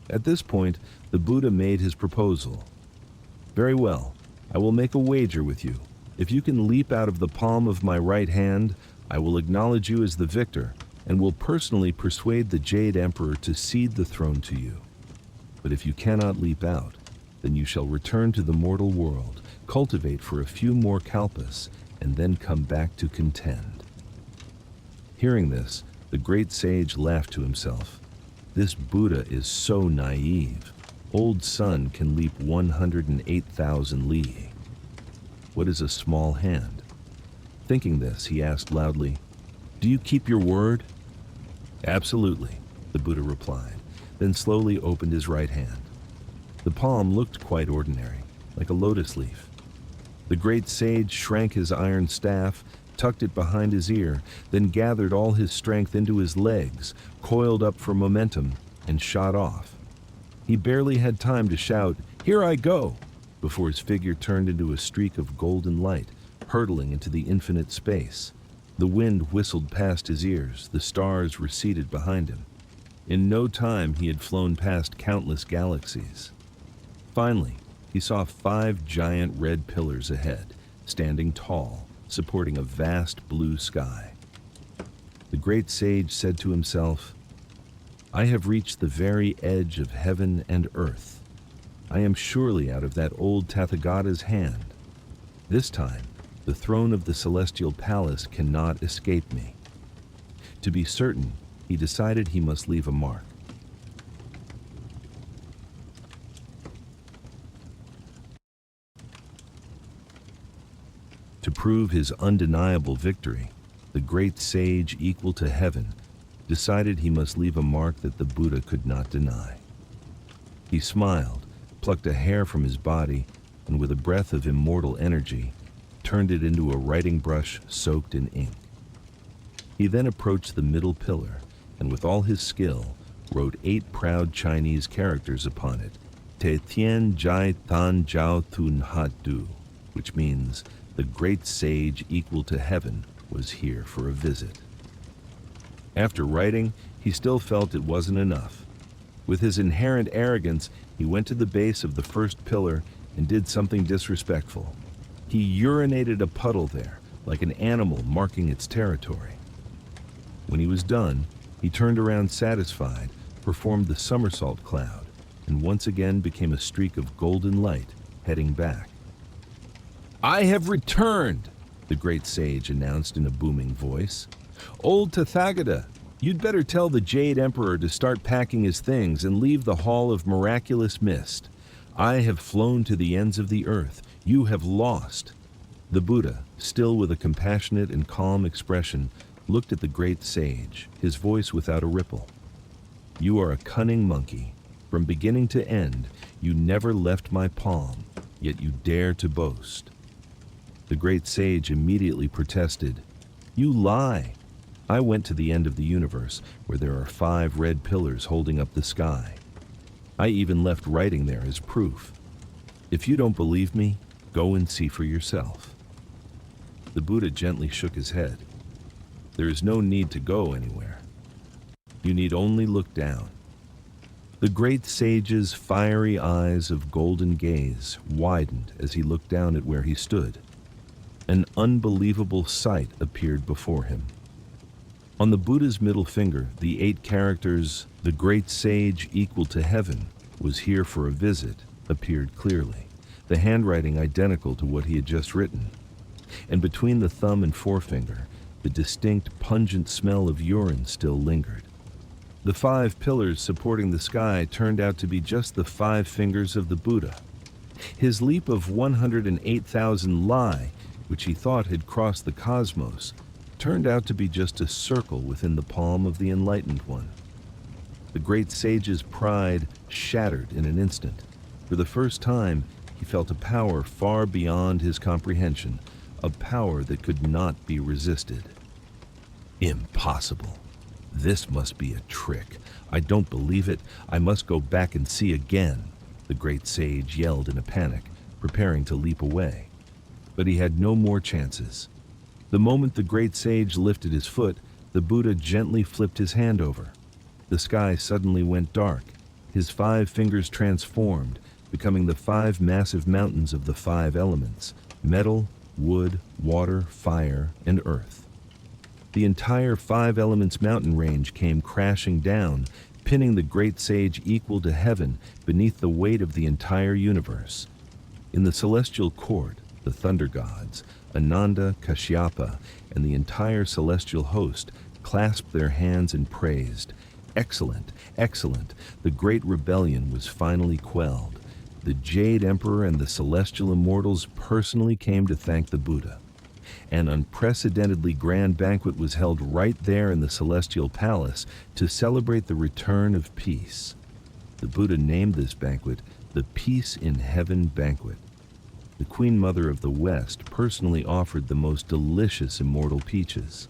At this point, the Buddha made his proposal. "Very well, I will make a wager with you. If you can leap out of the palm of my right hand, I will acknowledge you as the victor and will personally persuade the Jade Emperor to cede the throne to you. But if you cannot leap out, then you shall return to the mortal world, cultivate for a few more kalpas, and then come back to contend." Hearing this, the great sage laughed to himself. This Buddha is so naive. Old Sun can leap 108,000 li. What is a small hand? Thinking this, he asked loudly, "Do you keep your word?" "Absolutely," the Buddha replied, then slowly opened his right hand. The palm looked quite ordinary, like a lotus leaf. The great sage shrank his iron staff, tucked it behind his ear, then gathered all his strength into his legs, coiled up for momentum, and shot off. He barely had time to shout, "Here I go!" before his figure turned into a streak of golden light, hurtling into the infinite space. The wind whistled past his ears, the stars receded behind him. In no time he had flown past countless galaxies. Finally, he saw 5 giant red pillars ahead, standing tall, supporting a vast blue sky. The great sage said to himself, "I have reached the very edge of heaven and earth. I am surely out of that old Tathagata's hand. This time, the throne of the celestial palace cannot escape me." To be certain, he decided he must leave a mark. To prove his undeniable victory, the great sage equal to heaven decided he must leave a mark that the Buddha could not deny. He smiled, plucked a hair from his body, and with a breath of immortal energy, turned it into a writing brush soaked in ink. He then approached the middle pillar, and with all his skill, wrote 8 proud Chinese characters upon it, Te Tien Jai Tan Jiao Thun Ha Du, which means, "The great sage equal to heaven was here for a visit." After writing, he still felt it wasn't enough. With his inherent arrogance, he went to the base of the first pillar and did something disrespectful. He urinated a puddle there, like an animal marking its territory. When he was done, he turned around satisfied, performed the somersault cloud, and once again became a streak of golden light, heading back. "I have returned," the great sage announced in a booming voice. "Old Tathagata, you'd better tell the Jade Emperor to start packing his things and leave the Hall of Miraculous Mist. I have flown to the ends of the earth. You have lost." The Buddha, still with a compassionate and calm expression, looked at the great sage, his voice without a ripple. "You are a cunning monkey. From beginning to end, you never left my palm, yet you dare to boast." The great sage immediately protested, "You lie. I went to the end of the universe, where there are 5 red pillars holding up the sky. I even left writing there as proof. If you don't believe me, go and see for yourself." The Buddha gently shook his head. "There is no need to go anywhere. You need only look down." The great sage's fiery eyes of golden gaze widened as he looked down at where he stood. An unbelievable sight appeared before him. On the Buddha's middle finger, the 8 characters, "The great sage equal to heaven was here for a visit," appeared clearly, the handwriting identical to what he had just written. And between the thumb and forefinger, the distinct, pungent smell of urine still lingered. The 5 pillars supporting the sky turned out to be just the 5 fingers of the Buddha. His leap of 108,000 li, which he thought had crossed the cosmos, turned out to be just a circle within the palm of the enlightened one. The great sage's pride shattered in an instant. For the first time, he felt a power far beyond his comprehension, a power that could not be resisted. Impossible. This must be a trick. I don't believe it. I must go back and see again, the great sage yelled in a panic, preparing to leap away. But he had no more chances. The moment the great sage lifted his foot, the Buddha gently flipped his hand over. The sky suddenly went dark. His 5 fingers transformed, becoming the 5 massive mountains of the 5 elements: metal, wood, water, fire, and earth. The entire 5 elements mountain range came crashing down, pinning the great sage equal to heaven beneath the weight of the entire universe. In the celestial court, the thunder gods, Ananda, Kashyapa, and the entire celestial host clasped their hands and praised. Excellent, excellent. The great rebellion was finally quelled. The Jade Emperor and the celestial immortals personally came to thank the Buddha. An unprecedentedly grand banquet was held right there in the celestial palace to celebrate the return of peace. The Buddha named this banquet the Peace in Heaven Banquet. The Queen Mother of the West personally offered the most delicious immortal peaches.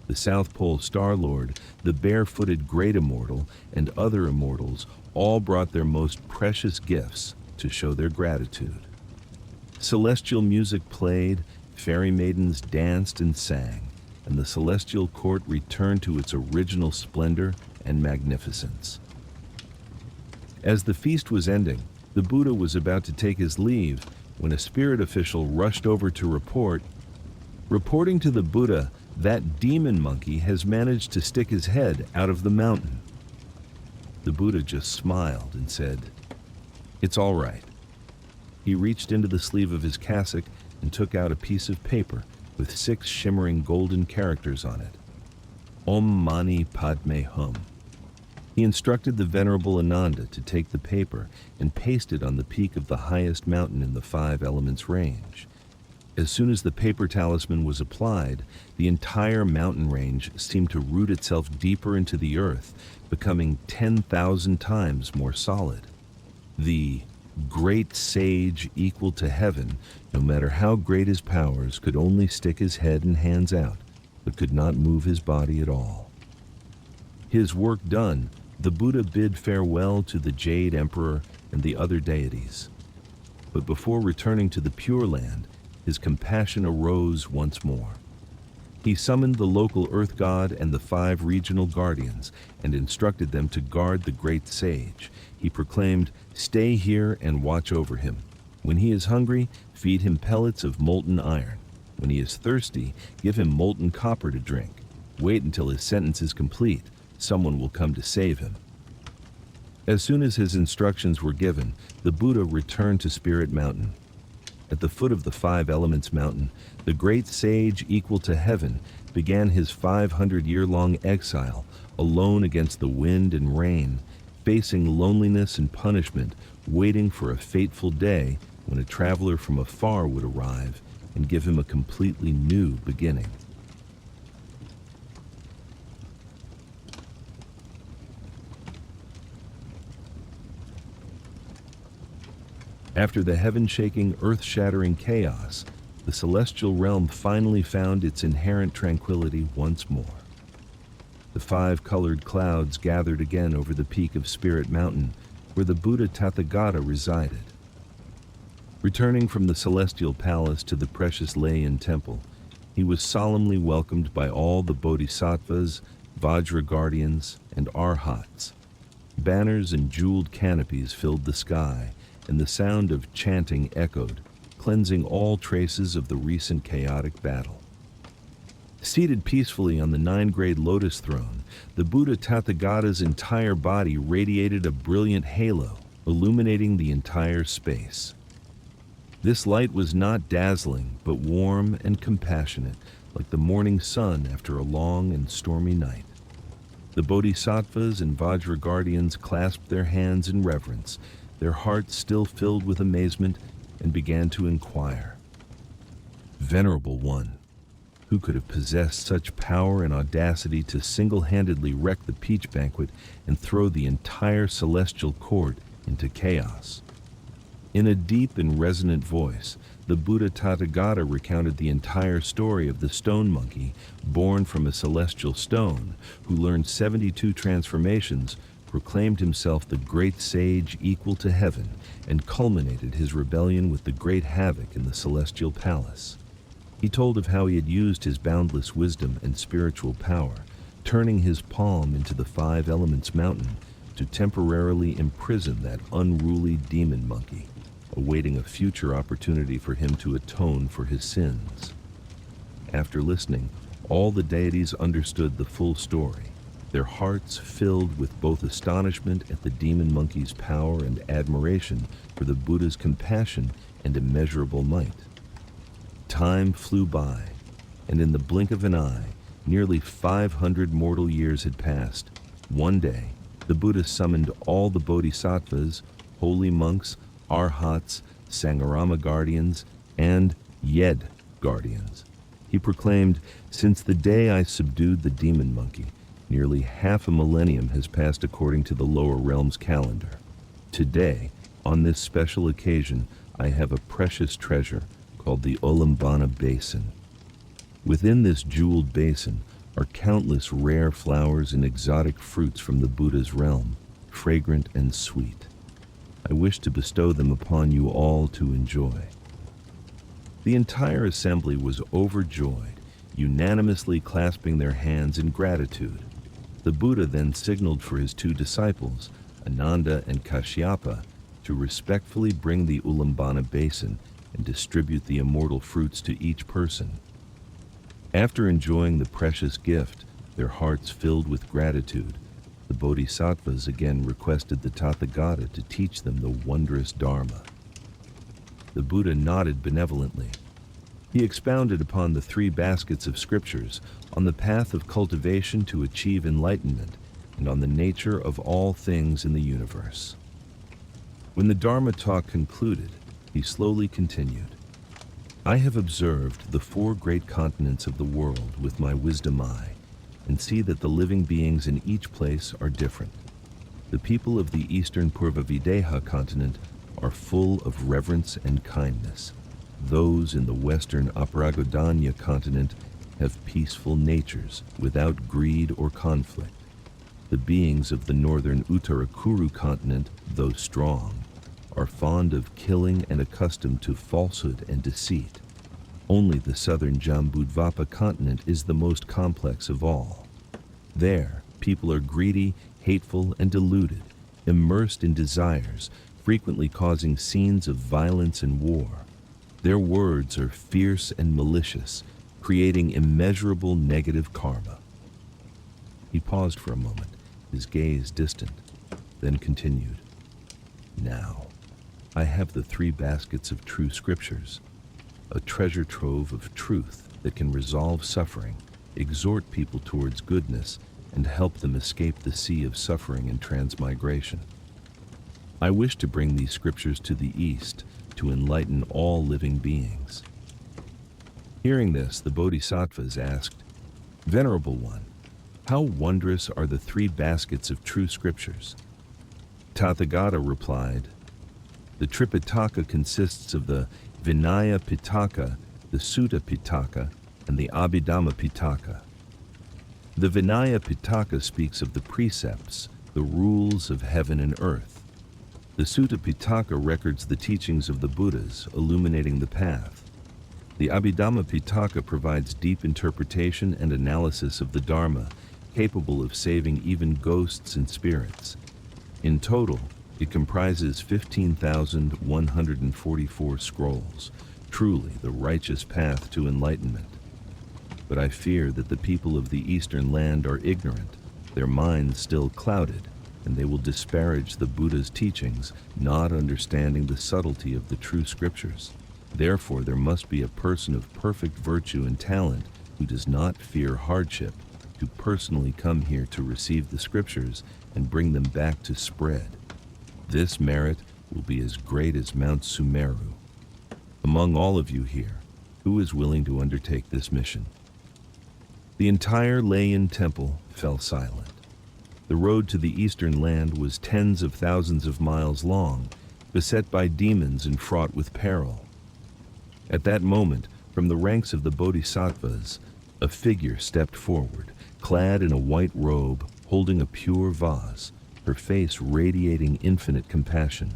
The South Pole Star-Lord, the barefooted Great Immortal, and other immortals all brought their most precious gifts to show their gratitude. Celestial music played, fairy maidens danced and sang, and the celestial court returned to its original splendor and magnificence. As the feast was ending, the Buddha was about to take his leave when a spirit official rushed over to report. Reporting to the Buddha, that demon monkey has managed to stick his head out of the mountain. The Buddha just smiled and said, "It's all right." He reached into the sleeve of his cassock and took out a piece of paper with 6 shimmering golden characters on it. Om Mani Padme Hum. He instructed the Venerable Ananda to take the paper and paste it on the peak of the highest mountain in the 5 elements range. As soon as the paper talisman was applied, the entire mountain range seemed to root itself deeper into the earth, becoming 10,000 times more solid. The great sage equal to heaven, no matter how great his powers, could only stick his head and hands out, but could not move his body at all. His work done, the Buddha bid farewell to the Jade Emperor and the other deities. But before returning to the Pure Land, his compassion arose once more. He summoned the local earth god and the 5 regional guardians and instructed them to guard the great sage. He proclaimed, "Stay here and watch over him. When he is hungry, feed him pellets of molten iron. When he is thirsty, give him molten copper to drink. Wait until his sentence is complete. Someone will come to save him." As soon as his instructions were given, the Buddha returned to Spirit Mountain. At the foot of the 5 Elements Mountain, the great sage equal to heaven began his 500-year-long exile, alone against the wind and rain, facing loneliness and punishment, waiting for a fateful day when a traveler from afar would arrive and give him a completely new beginning. After the heaven-shaking, earth-shattering chaos, the celestial realm finally found its inherent tranquility once more. The 5 colored clouds gathered again over the peak of Spirit Mountain, where the Buddha Tathagata resided. Returning from the celestial palace to the precious Layan temple, he was solemnly welcomed by all the bodhisattvas, Vajra guardians, and arhats. Banners and jeweled canopies filled the sky, and the sound of chanting echoed, cleansing all traces of the recent chaotic battle. Seated peacefully on the 9-grade lotus throne, the Buddha Tathagata's entire body radiated a brilliant halo, illuminating the entire space. This light was not dazzling, but warm and compassionate, like the morning sun after a long and stormy night. The bodhisattvas and Vajra guardians clasped their hands in reverence, their hearts still filled with amazement, and began to inquire. Venerable One, who could have possessed such power and audacity to single-handedly wreck the peach banquet and throw the entire celestial court into chaos? In a deep and resonant voice, the Buddha Tathagata recounted the entire story of the stone monkey, born from a celestial stone, who learned 72 transformations, proclaimed himself the great sage equal to heaven, and culminated his rebellion with the great havoc in the celestial palace. He told of how he had used his boundless wisdom and spiritual power, turning his palm into the 5 Elements mountain to temporarily imprison that unruly demon monkey, awaiting a future opportunity for him to atone for his sins. After listening, all the deities understood the full story, their hearts filled with both astonishment at the demon monkey's power and admiration for the Buddha's compassion and immeasurable might. Time flew by, and in the blink of an eye, nearly 500 mortal years had passed. One day, the Buddha summoned all the bodhisattvas, holy monks, arhats, Sangharama guardians, and Yed guardians. He proclaimed, "Since the day I subdued the demon monkey, nearly half a millennium has passed according to the lower realms calendar. Today, on this special occasion, I have a precious treasure called the Ulambana Basin. Within this jeweled basin are countless rare flowers and exotic fruits from the Buddha's realm, fragrant and sweet. I wish to bestow them upon you all to enjoy." The entire assembly was overjoyed, unanimously clasping their hands in gratitude. The Buddha then signaled for his 2 disciples, Ananda and Kashyapa, to respectfully bring the Ulambana Basin and distribute the immortal fruits to each person. After enjoying the precious gift, their hearts filled with gratitude, the bodhisattvas again requested the Tathagata to teach them the wondrous Dharma. The Buddha nodded benevolently. He expounded upon the 3 baskets of scriptures, on the path of cultivation to achieve enlightenment, and on the nature of all things in the universe. When the Dharma talk concluded, he slowly continued, "I have observed the 4 great continents of the world with my wisdom eye, and see that the living beings in each place are different. The people of the eastern Purva-Videha continent are full of reverence and kindness. Those in the western Aparagodanya continent have peaceful natures without greed or conflict. The beings of the northern Uttarakuru continent, though strong, are fond of killing and accustomed to falsehood and deceit. Only the southern Jambudvapa continent is the most complex of all. There, people are greedy, hateful, and deluded, immersed in desires, frequently causing scenes of violence and war. Their words are fierce and malicious, creating immeasurable negative karma." He paused for a moment, his gaze distant, then continued, "Now, I have the 3 baskets of true scriptures, a treasure trove of truth that can resolve suffering, exhort people towards goodness, and help them escape the sea of suffering and transmigration. I wish to bring these scriptures to the East to enlighten all living beings." Hearing this, the bodhisattvas asked, "Venerable One, how wondrous are the 3 baskets of true scriptures?" Tathagata replied, "The Tripitaka consists of the Vinaya Pitaka, the Sutta Pitaka, and the Abhidhamma Pitaka. The Vinaya Pitaka speaks of the precepts, the rules of heaven and earth. The Sutta Pitaka records the teachings of the Buddhas, illuminating the path. The Abhidhamma Pitaka provides deep interpretation and analysis of the Dharma, capable of saving even ghosts and spirits. In total, it comprises 15,144 scrolls, truly the righteous path to enlightenment. But I fear that the people of the Eastern land are ignorant, their minds still clouded, and they will disparage the Buddha's teachings, not understanding the subtlety of the true scriptures. Therefore, there must be a person of perfect virtue and talent who does not fear hardship, to personally come here to receive the scriptures and bring them back to spread. This merit will be as great as Mount Sumeru. Among all of you here, who is willing to undertake this mission? The entire Layan temple fell silent. The road to the eastern land was tens of thousands of miles long, beset by demons and fraught with peril. At that moment, from the ranks of the bodhisattvas, a figure stepped forward, clad in a white robe, holding a pure vase, her face radiating infinite compassion.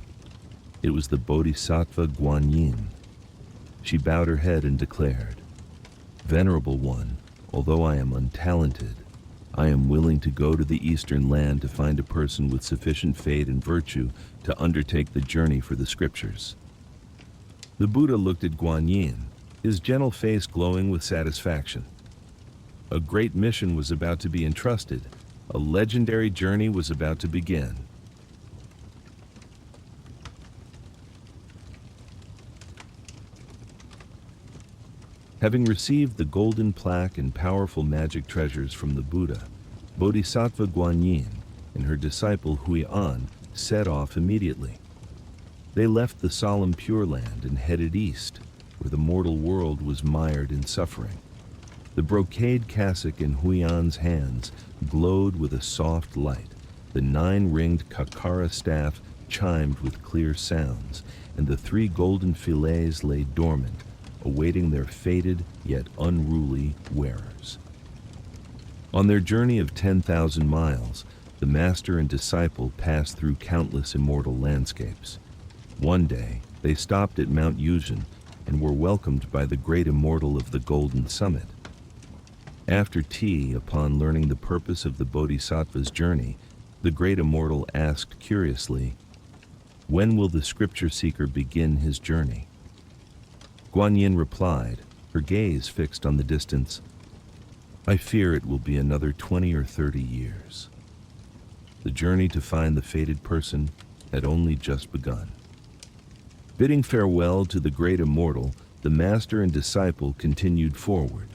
It was the bodhisattva Guanyin. She bowed her head and declared, "Venerable one, although I am untalented, I am willing to go to the eastern land to find a person with sufficient faith and virtue to undertake the journey for the scriptures." The Buddha looked at Guanyin, his gentle face glowing with satisfaction. A great mission was about to be entrusted. A legendary journey was about to begin. Having received the golden plaque and powerful magic treasures from the Buddha, Bodhisattva Guanyin and her disciple Hui'an set off immediately. They left the solemn Pure Land and headed east, where the mortal world was mired in suffering. The brocade cassock in Hui'an's hands glowed with a soft light. The 9-ringed kakara staff chimed with clear sounds, and the 3 golden fillets lay dormant, awaiting their fated yet unruly wearers. On their journey of 10,000 miles, the master and disciple passed through countless immortal landscapes. One day, they stopped at Mount Yuzhen and were welcomed by the great immortal of the Golden Summit. After tea, upon learning the purpose of the Bodhisattva's journey, the great immortal asked curiously, "When will the scripture seeker begin his journey?" Guanyin replied, her gaze fixed on the distance, "I fear it will be another 20 or 30 years." The journey to find the fated person had only just begun. Bidding farewell to the great immortal, the master and disciple continued forward.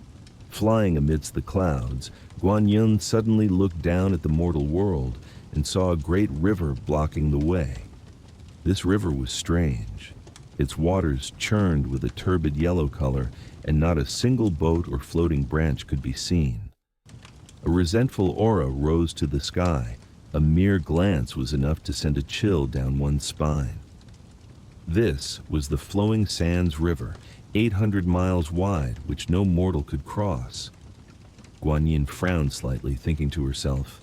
Flying amidst the clouds, Guanyin suddenly looked down at the mortal world and saw a great river blocking the way. This river was strange. Its waters churned with a turbid yellow color, and not a single boat or floating branch could be seen. A resentful aura rose to the sky. A mere glance was enough to send a chill down one's spine. This was the Flowing Sands River, 800 miles wide, which no mortal could cross. Guanyin frowned slightly, thinking to herself,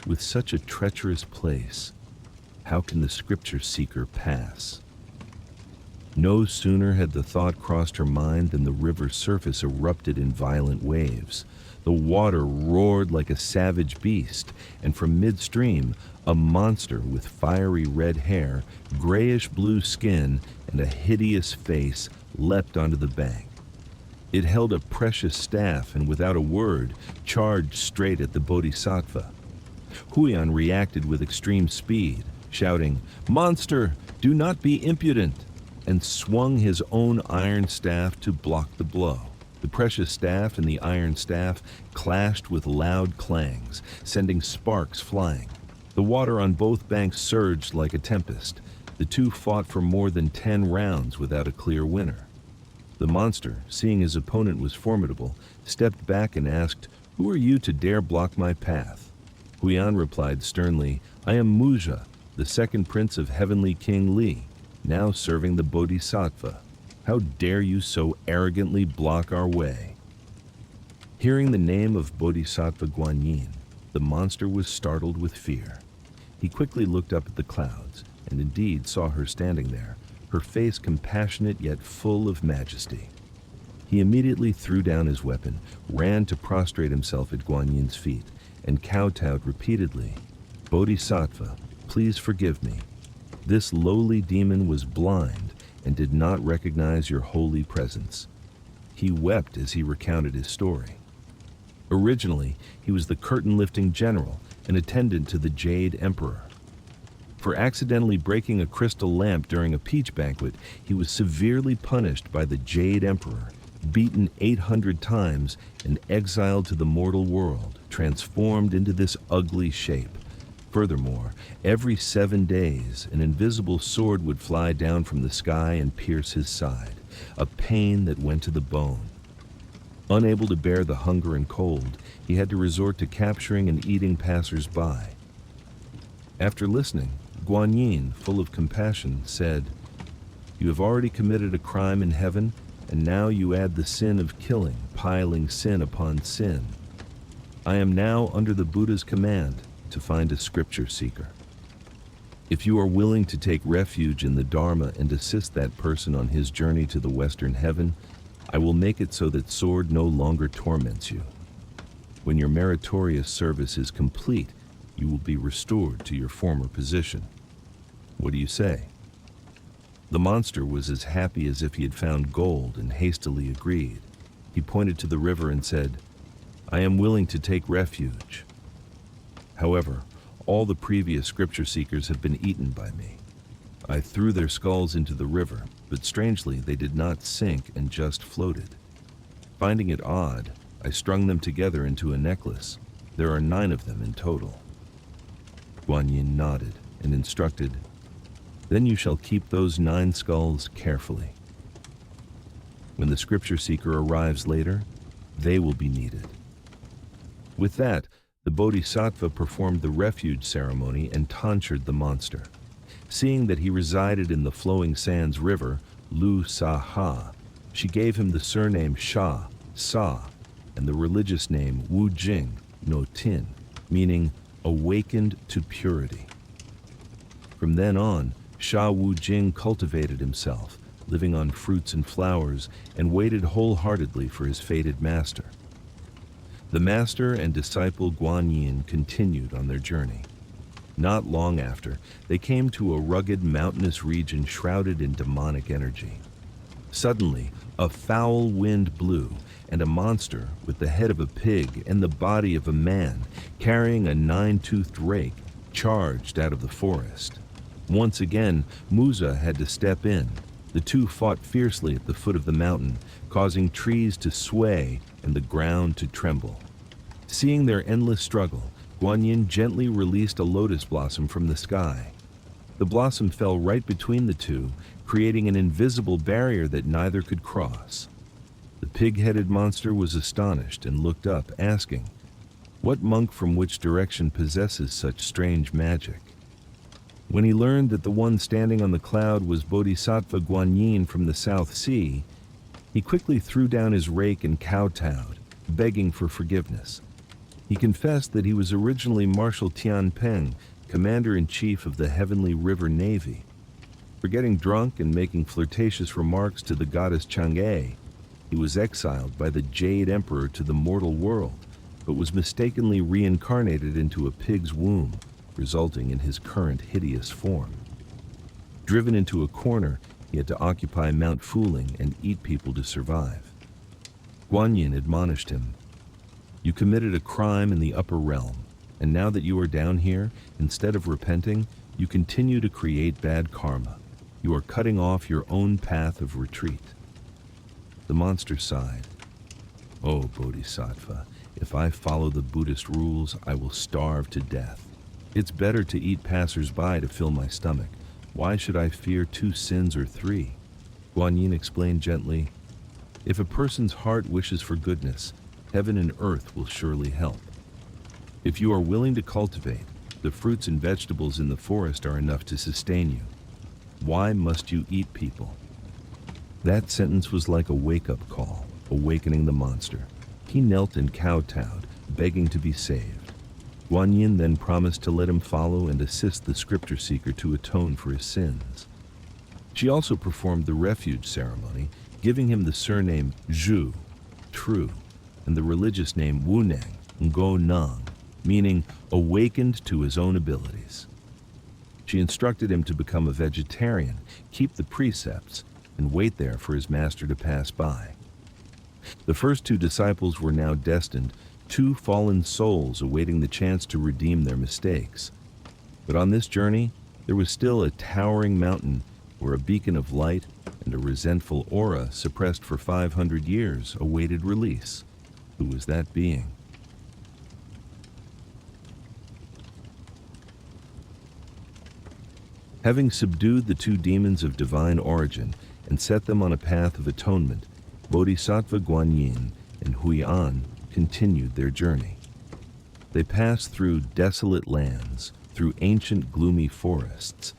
"With such a treacherous place, how can the scripture seeker pass?" No sooner had the thought crossed her mind than the river's surface erupted in violent waves. The water roared like a savage beast, and from midstream, a monster with fiery red hair, grayish-blue skin, and a hideous face leapt onto the bank. It held a precious staff and, without a word, charged straight at the bodhisattva. Hui'an reacted with extreme speed, shouting, "Monster, do not be impudent!" and swung his own iron staff to block the blow. The precious staff and the iron staff clashed with loud clangs, sending sparks flying. The water on both banks surged like a tempest. The two fought for more than 10 rounds without a clear winner. The monster, seeing his opponent was formidable, stepped back and asked, "Who are you to dare block my path?" Hui'an replied sternly, "I am Muja, the second prince of Heavenly King Li, now serving the Bodhisattva. How dare you so arrogantly block our way?" Hearing the name of Bodhisattva Guanyin, the monster was startled with fear. He quickly looked up at the clouds, and indeed saw her standing there, her face compassionate yet full of majesty. He immediately threw down his weapon, ran to prostrate himself at Guanyin's feet, and kowtowed repeatedly, "Bodhisattva, please forgive me. This lowly demon was blind and did not recognize your holy presence." He wept as he recounted his story. Originally, he was the curtain-lifting general, an attendant to the Jade Emperor. For accidentally breaking a crystal lamp during a peach banquet, he was severely punished by the Jade Emperor, beaten 800 times, and exiled to the mortal world, transformed into this ugly shape. Furthermore, every 7 days, an invisible sword would fly down from the sky and pierce his side, a pain that went to the bone. Unable to bear the hunger and cold, he had to resort to capturing and eating passers-by. After listening, Guanyin, full of compassion, said, "You have already committed a crime in heaven, and now you add the sin of killing, piling sin upon sin. I am now under the Buddha's command to find a scripture seeker. If you are willing to take refuge in the Dharma and assist that person on his journey to the Western heaven, I will make it so that sword no longer torments you. When your meritorious service is complete, you will be restored to your former position. What do you say?" The monster was as happy as if he had found gold and hastily agreed. He pointed to the river and said, "I am willing to take refuge. However, all the previous scripture seekers have been eaten by me. I threw their skulls into the river, but strangely they did not sink and just floated. Finding it odd, I strung them together into a necklace. There are 9 of them in total." Guanyin nodded and instructed, "Then you shall keep those 9 skulls carefully. When the scripture seeker arrives later, they will be needed." With that, the Bodhisattva performed the refuge ceremony and tonsured the monster. Seeing that he resided in the flowing sands river, Lu Sa Ha, she gave him the surname Sha, Sa, and the religious name Wu Jing, No Tin, meaning awakened to purity. From then on, Sha Wu Jing cultivated himself, living on fruits and flowers, and waited wholeheartedly for his fated master. The master and disciple Guanyin continued on their journey. Not long after, they came to a rugged mountainous region shrouded in demonic energy. Suddenly, a foul wind blew, and a monster with the head of a pig and the body of a man, carrying a 9-toothed rake, charged out of the forest. Once again, Musa had to step in. The two fought fiercely at the foot of the mountain, causing trees to sway and the ground to tremble. Seeing their endless struggle, Guanyin gently released a lotus blossom from the sky. The blossom fell right between the two, creating an invisible barrier that neither could cross. The pig-headed monster was astonished and looked up, asking, "What monk from which direction possesses such strange magic?" When he learned that the one standing on the cloud was Bodhisattva Guanyin from the South Sea, he quickly threw down his rake and kowtowed, begging for forgiveness. He confessed that he was originally Marshal Tianpeng, Commander-in-Chief of the Heavenly River Navy. For getting drunk and making flirtatious remarks to the goddess Chang'e, he was exiled by the Jade Emperor to the mortal world, but was mistakenly reincarnated into a pig's womb, resulting in his current hideous form. Driven into a corner, he had to occupy Mount Fuling and eat people to survive. Guanyin admonished him, "You committed a crime in the upper realm, and now that you are down here, instead of repenting, you continue to create bad karma. You are cutting off your own path of retreat." The monster sighed. "Oh, Bodhisattva, if I follow the Buddhist rules, I will starve to death. It's better to eat passers-by to fill my stomach. Why should I fear 2 sins or 3? Guanyin explained gently, "If a person's heart wishes for goodness, heaven and earth will surely help. If you are willing to cultivate, the fruits and vegetables in the forest are enough to sustain you. Why must you eat people?" That sentence was like a wake-up call, awakening the monster. He knelt and kowtowed, begging to be saved. Guanyin then promised to let him follow and assist the scripture seeker to atone for his sins. She also performed the refuge ceremony, giving him the surname Zhu, true, and the religious name Wuneng, Ngo Nang, meaning awakened to his own abilities. She instructed him to become a vegetarian, keep the precepts, and wait there for his master to pass by. The first two disciples were now destined, two fallen souls awaiting the chance to redeem their mistakes. But on this journey, there was still a towering mountain where a beacon of light and a resentful aura suppressed for 500 years awaited release. Who was that being? Having subdued the two demons of divine origin and set them on a path of atonement, Bodhisattva Guanyin and Hui'an continued their journey. They passed through desolate lands, through ancient gloomy forests,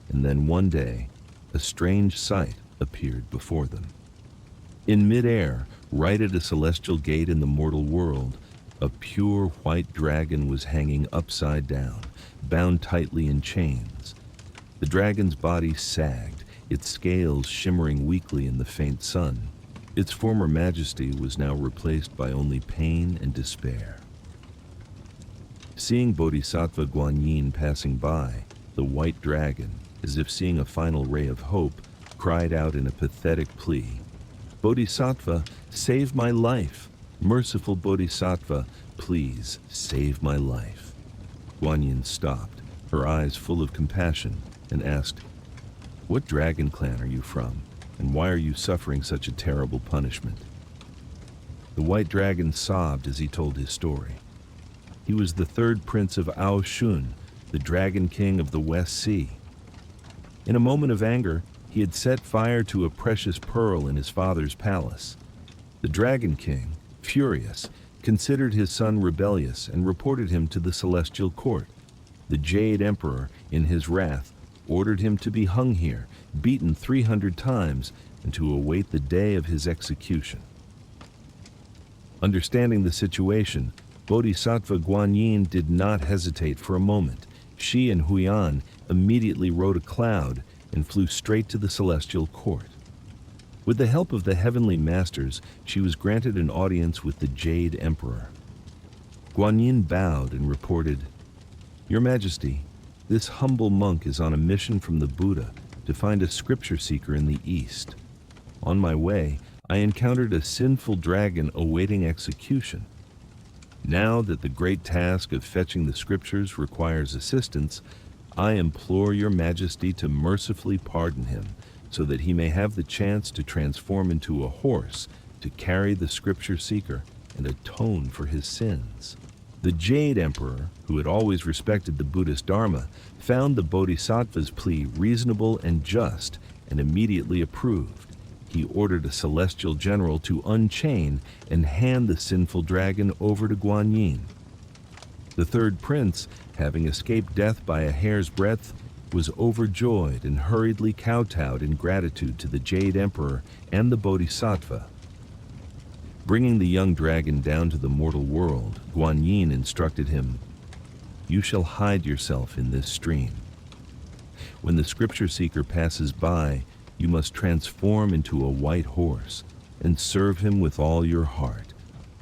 and then one day, a strange sight appeared before them. In midair, right at a celestial gate in the mortal world, a pure white dragon was hanging upside down, bound tightly in chains. The dragon's body sagged, its scales shimmering weakly in the faint sun. Its former majesty was now replaced by only pain and despair. Seeing Bodhisattva Guanyin passing by, the white dragon, as if seeing a final ray of hope, cried out in a pathetic plea, "Bodhisattva, save my life! Merciful Bodhisattva, please save my life." Guanyin stopped, her eyes full of compassion, and asked, "What dragon clan are you from, and why are you suffering such a terrible punishment?" The white dragon sobbed as he told his story. He was the third prince of Ao Shun, the dragon king of the West Sea. In a moment of anger, he had set fire to a precious pearl in his father's palace. The dragon king, furious, considered his son rebellious and reported him to the celestial court. The Jade Emperor, in his wrath, ordered him to be hung here, beaten 300 times, and to await the day of his execution. Understanding the situation, Bodhisattva Guanyin did not hesitate for a moment. She and Hui'an immediately rode a cloud and flew straight to the celestial court. With the help of the heavenly masters, she was granted an audience with the Jade Emperor. Guanyin bowed and reported, "Your Majesty, this humble monk is on a mission from the Buddha to find a scripture seeker in the East. On my way, I encountered a sinful dragon awaiting execution. Now that the great task of fetching the scriptures requires assistance, I implore your Majesty to mercifully pardon him so that he may have the chance to transform into a horse to carry the scripture seeker and atone for his sins." The Jade Emperor, who had always respected the Buddhist Dharma, found the Bodhisattva's plea reasonable and just and immediately approved. He ordered a celestial general to unchain and hand the sinful dragon over to Guanyin. The third prince, having escaped death by a hair's breadth, was overjoyed and hurriedly kowtowed in gratitude to the Jade Emperor and the Bodhisattva. Bringing the young dragon down to the mortal world, Guanyin instructed him, "You shall hide yourself in this stream. When the scripture seeker passes by, you must transform into a white horse and serve him with all your heart.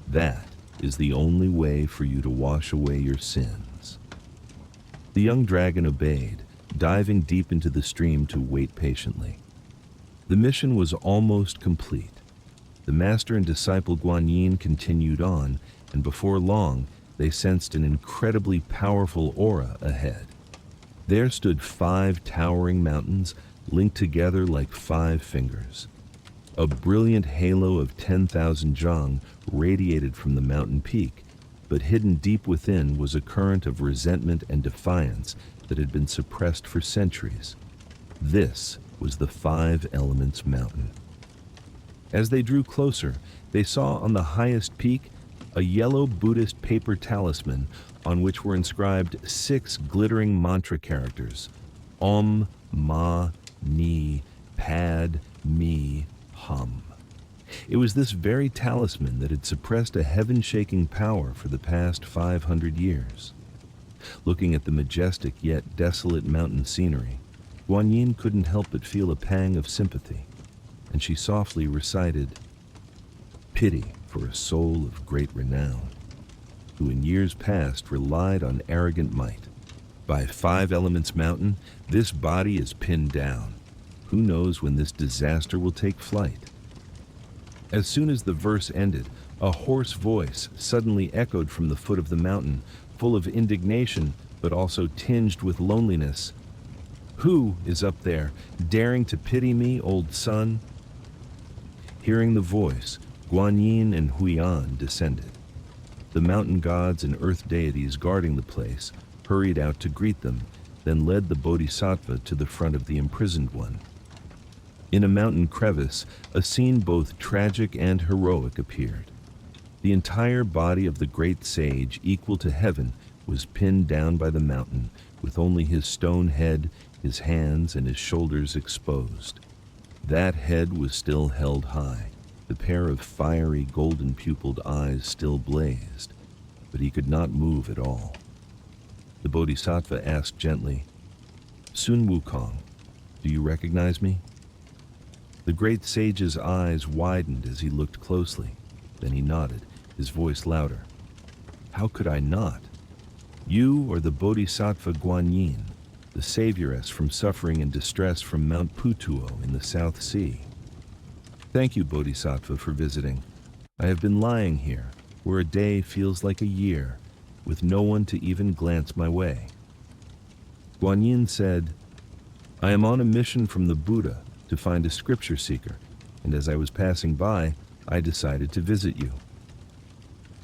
That is the only way for you to wash away your sins." The young dragon obeyed, diving deep into the stream to wait patiently. The mission was almost complete. The master and disciple Guanyin continued on, and before long, they sensed an incredibly powerful aura ahead. There stood 5 towering mountains linked together like 5 fingers. A brilliant halo of 10,000 zhang radiated from the mountain peak, but hidden deep within was a current of resentment and defiance that had been suppressed for centuries. This was the 5 Elements Mountain. As they drew closer, they saw on the highest peak a yellow Buddhist paper talisman on which were inscribed 6 glittering mantra characters: Om, Ma, Ni, Pad, Mi, Hum. It was this very talisman that had suppressed a heaven-shaking power for the past 500 years. Looking at the majestic yet desolate mountain scenery, Guanyin couldn't help but feel a pang of sympathy, and she softly recited, "Pity for a soul of great renown, who in years past relied on arrogant might. By Five Elements Mountain, this body is pinned down. Who knows when this disaster will take flight? As soon as the verse ended, a hoarse voice suddenly echoed from the foot of the mountain, full of indignation, but also tinged with loneliness. Who is up there, daring to pity me, old Sun? Hearing the voice, Guanyin and Huiyan descended. The mountain gods and earth deities guarding the place hurried out to greet them, then led the bodhisattva to the front of the imprisoned one. In a mountain crevice, a scene both tragic and heroic appeared. The entire body of the great sage, equal to heaven, was pinned down by the mountain, with only his stone head, his hands, and his shoulders exposed. That head was still held high. The pair of fiery, golden-pupiled eyes still blazed, but he could not move at all. The bodhisattva asked gently, "Sun Wukong, do you recognize me?" The great sage's eyes widened as he looked closely. Then he nodded, his voice louder. "How could I not? You are the bodhisattva Guanyin, the savioress from suffering and distress from Mount Putuo in the South Sea. Thank you, bodhisattva, for visiting. I have been lying here, where a day feels like a year, with no one to even glance my way." Guanyin said, "I am on a mission from the Buddha to find a scripture seeker, and as I was passing by, I decided to visit you."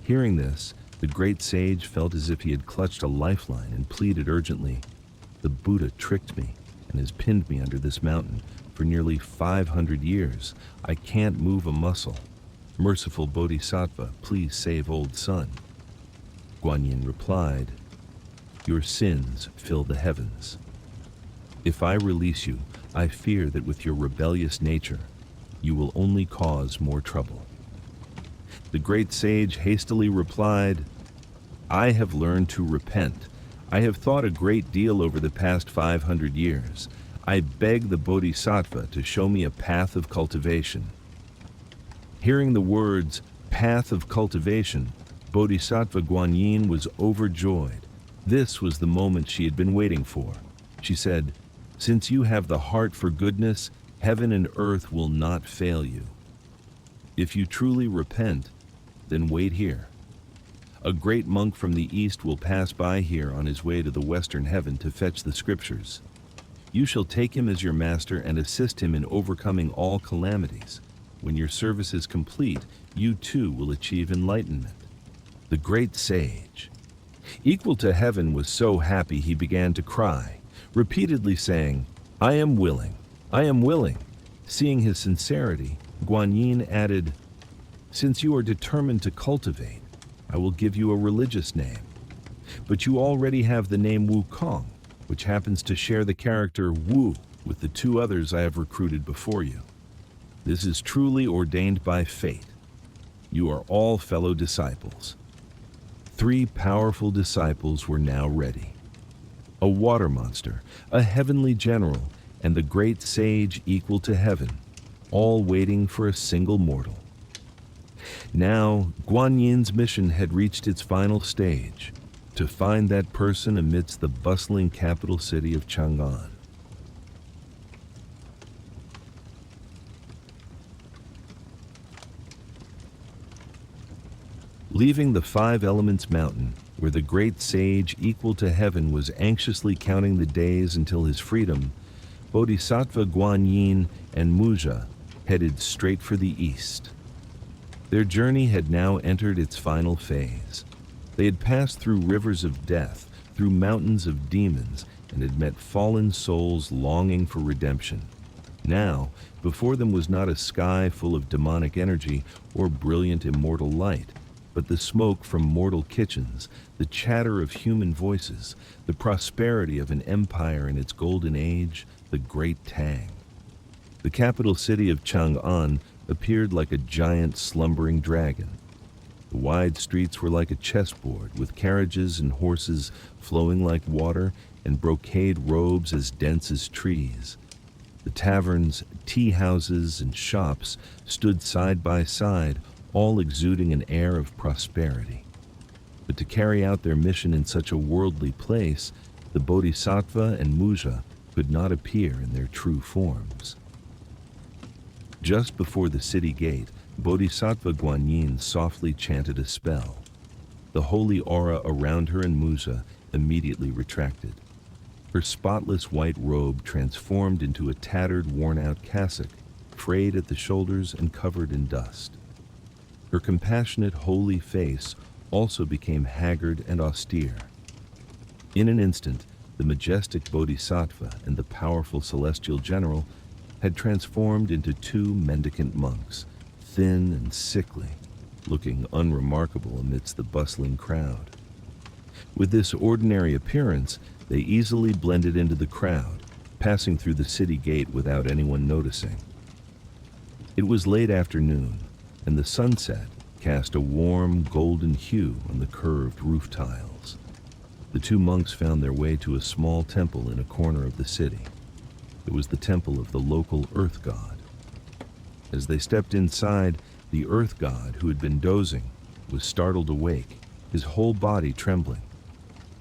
Hearing this, the great sage felt as if he had clutched a lifeline and pleaded urgently, "The Buddha tricked me and has pinned me under this mountain for nearly 500 years. I can't move a muscle. Merciful bodhisattva, please save old Sun." Guanyin replied, "Your sins fill the heavens. If I release you, I fear that with your rebellious nature, you will only cause more trouble." The great sage hastily replied, "I have learned to repent. I have thought a great deal over the past 500 years. I beg the bodhisattva to show me a path of cultivation." Hearing the words, "path of cultivation," Bodhisattva Guanyin was overjoyed. This was the moment she had been waiting for. She said, "Since you have the heart for goodness, heaven and earth will not fail you. If you truly repent, then wait here. A great monk from the east will pass by here on his way to the western heaven to fetch the scriptures. You shall take him as your master and assist him in overcoming all calamities. When your service is complete, you too will achieve enlightenment." The great sage, equal to heaven, was so happy he began to cry, repeatedly saying, "I am willing, I am willing." Seeing his sincerity, Guanyin added, "Since you are determined to cultivate, I will give you a religious name. But you already have the name Wukong, which happens to share the character Wu with the two others I have recruited before you. This is truly ordained by fate. You are all fellow disciples." 3 powerful disciples were now ready. A water monster, a heavenly general, and the great sage equal to heaven, all waiting for a single mortal. Now, Guanyin's mission had reached its final stage, to find that person amidst the bustling capital city of Chang'an. Leaving the Five Elements Mountain, where the great sage equal to heaven was anxiously counting the days until his freedom, Bodhisattva Guanyin and Muja headed straight for the east. Their journey had now entered its final phase. They had passed through rivers of death, through mountains of demons, and had met fallen souls longing for redemption. Now, before them was not a sky full of demonic energy or brilliant immortal light, but the smoke from mortal kitchens, the chatter of human voices, the prosperity of an empire in its golden age, the Great Tang. The capital city of Chang'an appeared like a giant slumbering dragon. The wide streets were like a chessboard, with carriages and horses flowing like water and brocade robes as dense as trees. The taverns, tea houses, and shops stood side by side, all exuding an air of prosperity. But to carry out their mission in such a worldly place, The Bodhisattva and Muja could not appear in their true forms. Just before the city gate, Bodhisattva Guanyin softly chanted a spell. The holy aura around her and Muja immediately retracted. Her spotless white robe transformed into a tattered, worn-out cassock, frayed at the shoulders and covered in dust. Her compassionate, holy face also became haggard and austere. In an instant, the majestic Bodhisattva and the powerful celestial general had transformed into two mendicant monks, thin and sickly, looking unremarkable amidst the bustling crowd. With this ordinary appearance, they easily blended into the crowd, passing through the city gate without anyone noticing. It was late afternoon, and the sunset cast a warm, golden hue on the curved roof tiles. The two monks found their way to a small temple in a corner of the city. It was the temple of the local earth god. As they stepped inside, the earth god, who had been dozing, was startled awake, his whole body trembling.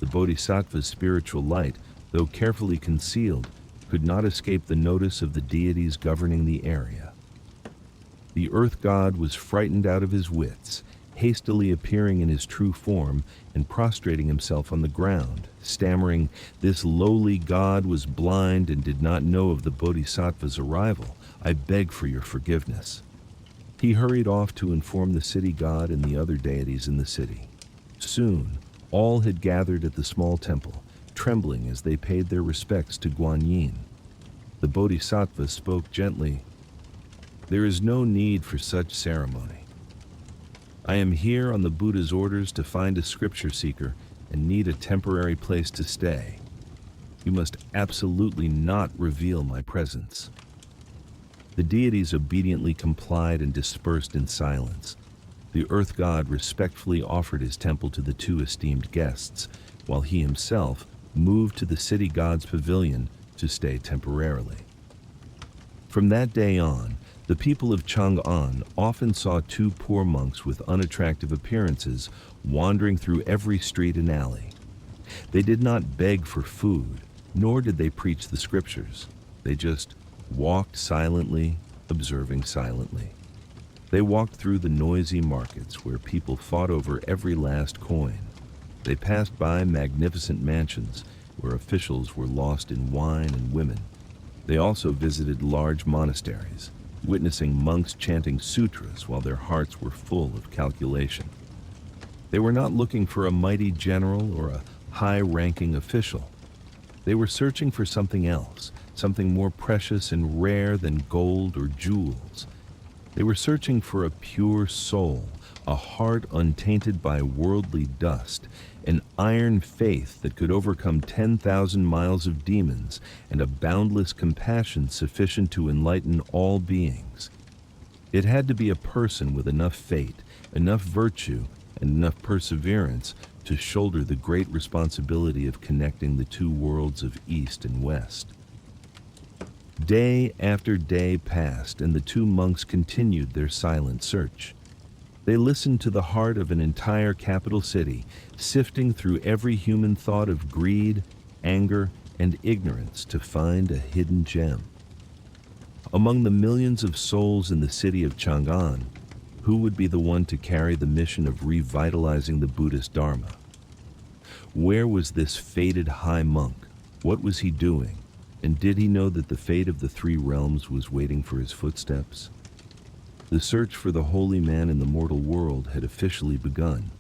The Bodhisattva's spiritual light, though carefully concealed, could not escape the notice of the deities governing the area. The earth god was frightened out of his wits, hastily appearing in his true form and prostrating himself on the ground, stammering, "This lowly god was blind and did not know of the Bodhisattva's arrival. I beg for your forgiveness." He hurried off to inform the city god and the other deities in the city. Soon, all had gathered at the small temple, trembling as they paid their respects to Guanyin. The Bodhisattva spoke gently, "There is no need for such ceremony. I am here on the Buddha's orders to find a scripture seeker and need a temporary place to stay. You must absolutely not reveal my presence." The deities obediently complied and dispersed in silence. The earth god respectfully offered his temple to the two esteemed guests, while he himself moved to the city god's pavilion to stay temporarily. From that day on, the people of Chang'an often saw two poor monks with unattractive appearances wandering through every street and alley. They did not beg for food, nor did they preach the scriptures. They just walked silently, observing silently. They walked through the noisy markets where people fought over every last coin. They passed by magnificent mansions where officials were lost in wine and women. They also visited large monasteries, witnessing monks chanting sutras while their hearts were full of calculation. They were not looking for a mighty general or a high-ranking official. They were searching for something else, something more precious and rare than gold or jewels. They were searching for a pure soul, a heart untainted by worldly dust, an iron faith that could overcome 10,000 miles of demons, and a boundless compassion sufficient to enlighten all beings. It had to be a person with enough faith, enough virtue, and enough perseverance to shoulder the great responsibility of connecting the two worlds of East and West. Day after day passed, and the two monks continued their silent search. They listened to the heart of an entire capital city, sifting through every human thought of greed, anger, and ignorance to find a hidden gem. Among the millions of souls in the city of Chang'an, who would be the one to carry the mission of revitalizing the Buddhist Dharma? Where was this fated high monk? What was he doing? And did he know that the fate of the three realms was waiting for his footsteps? The search for the holy man in the mortal world had officially begun,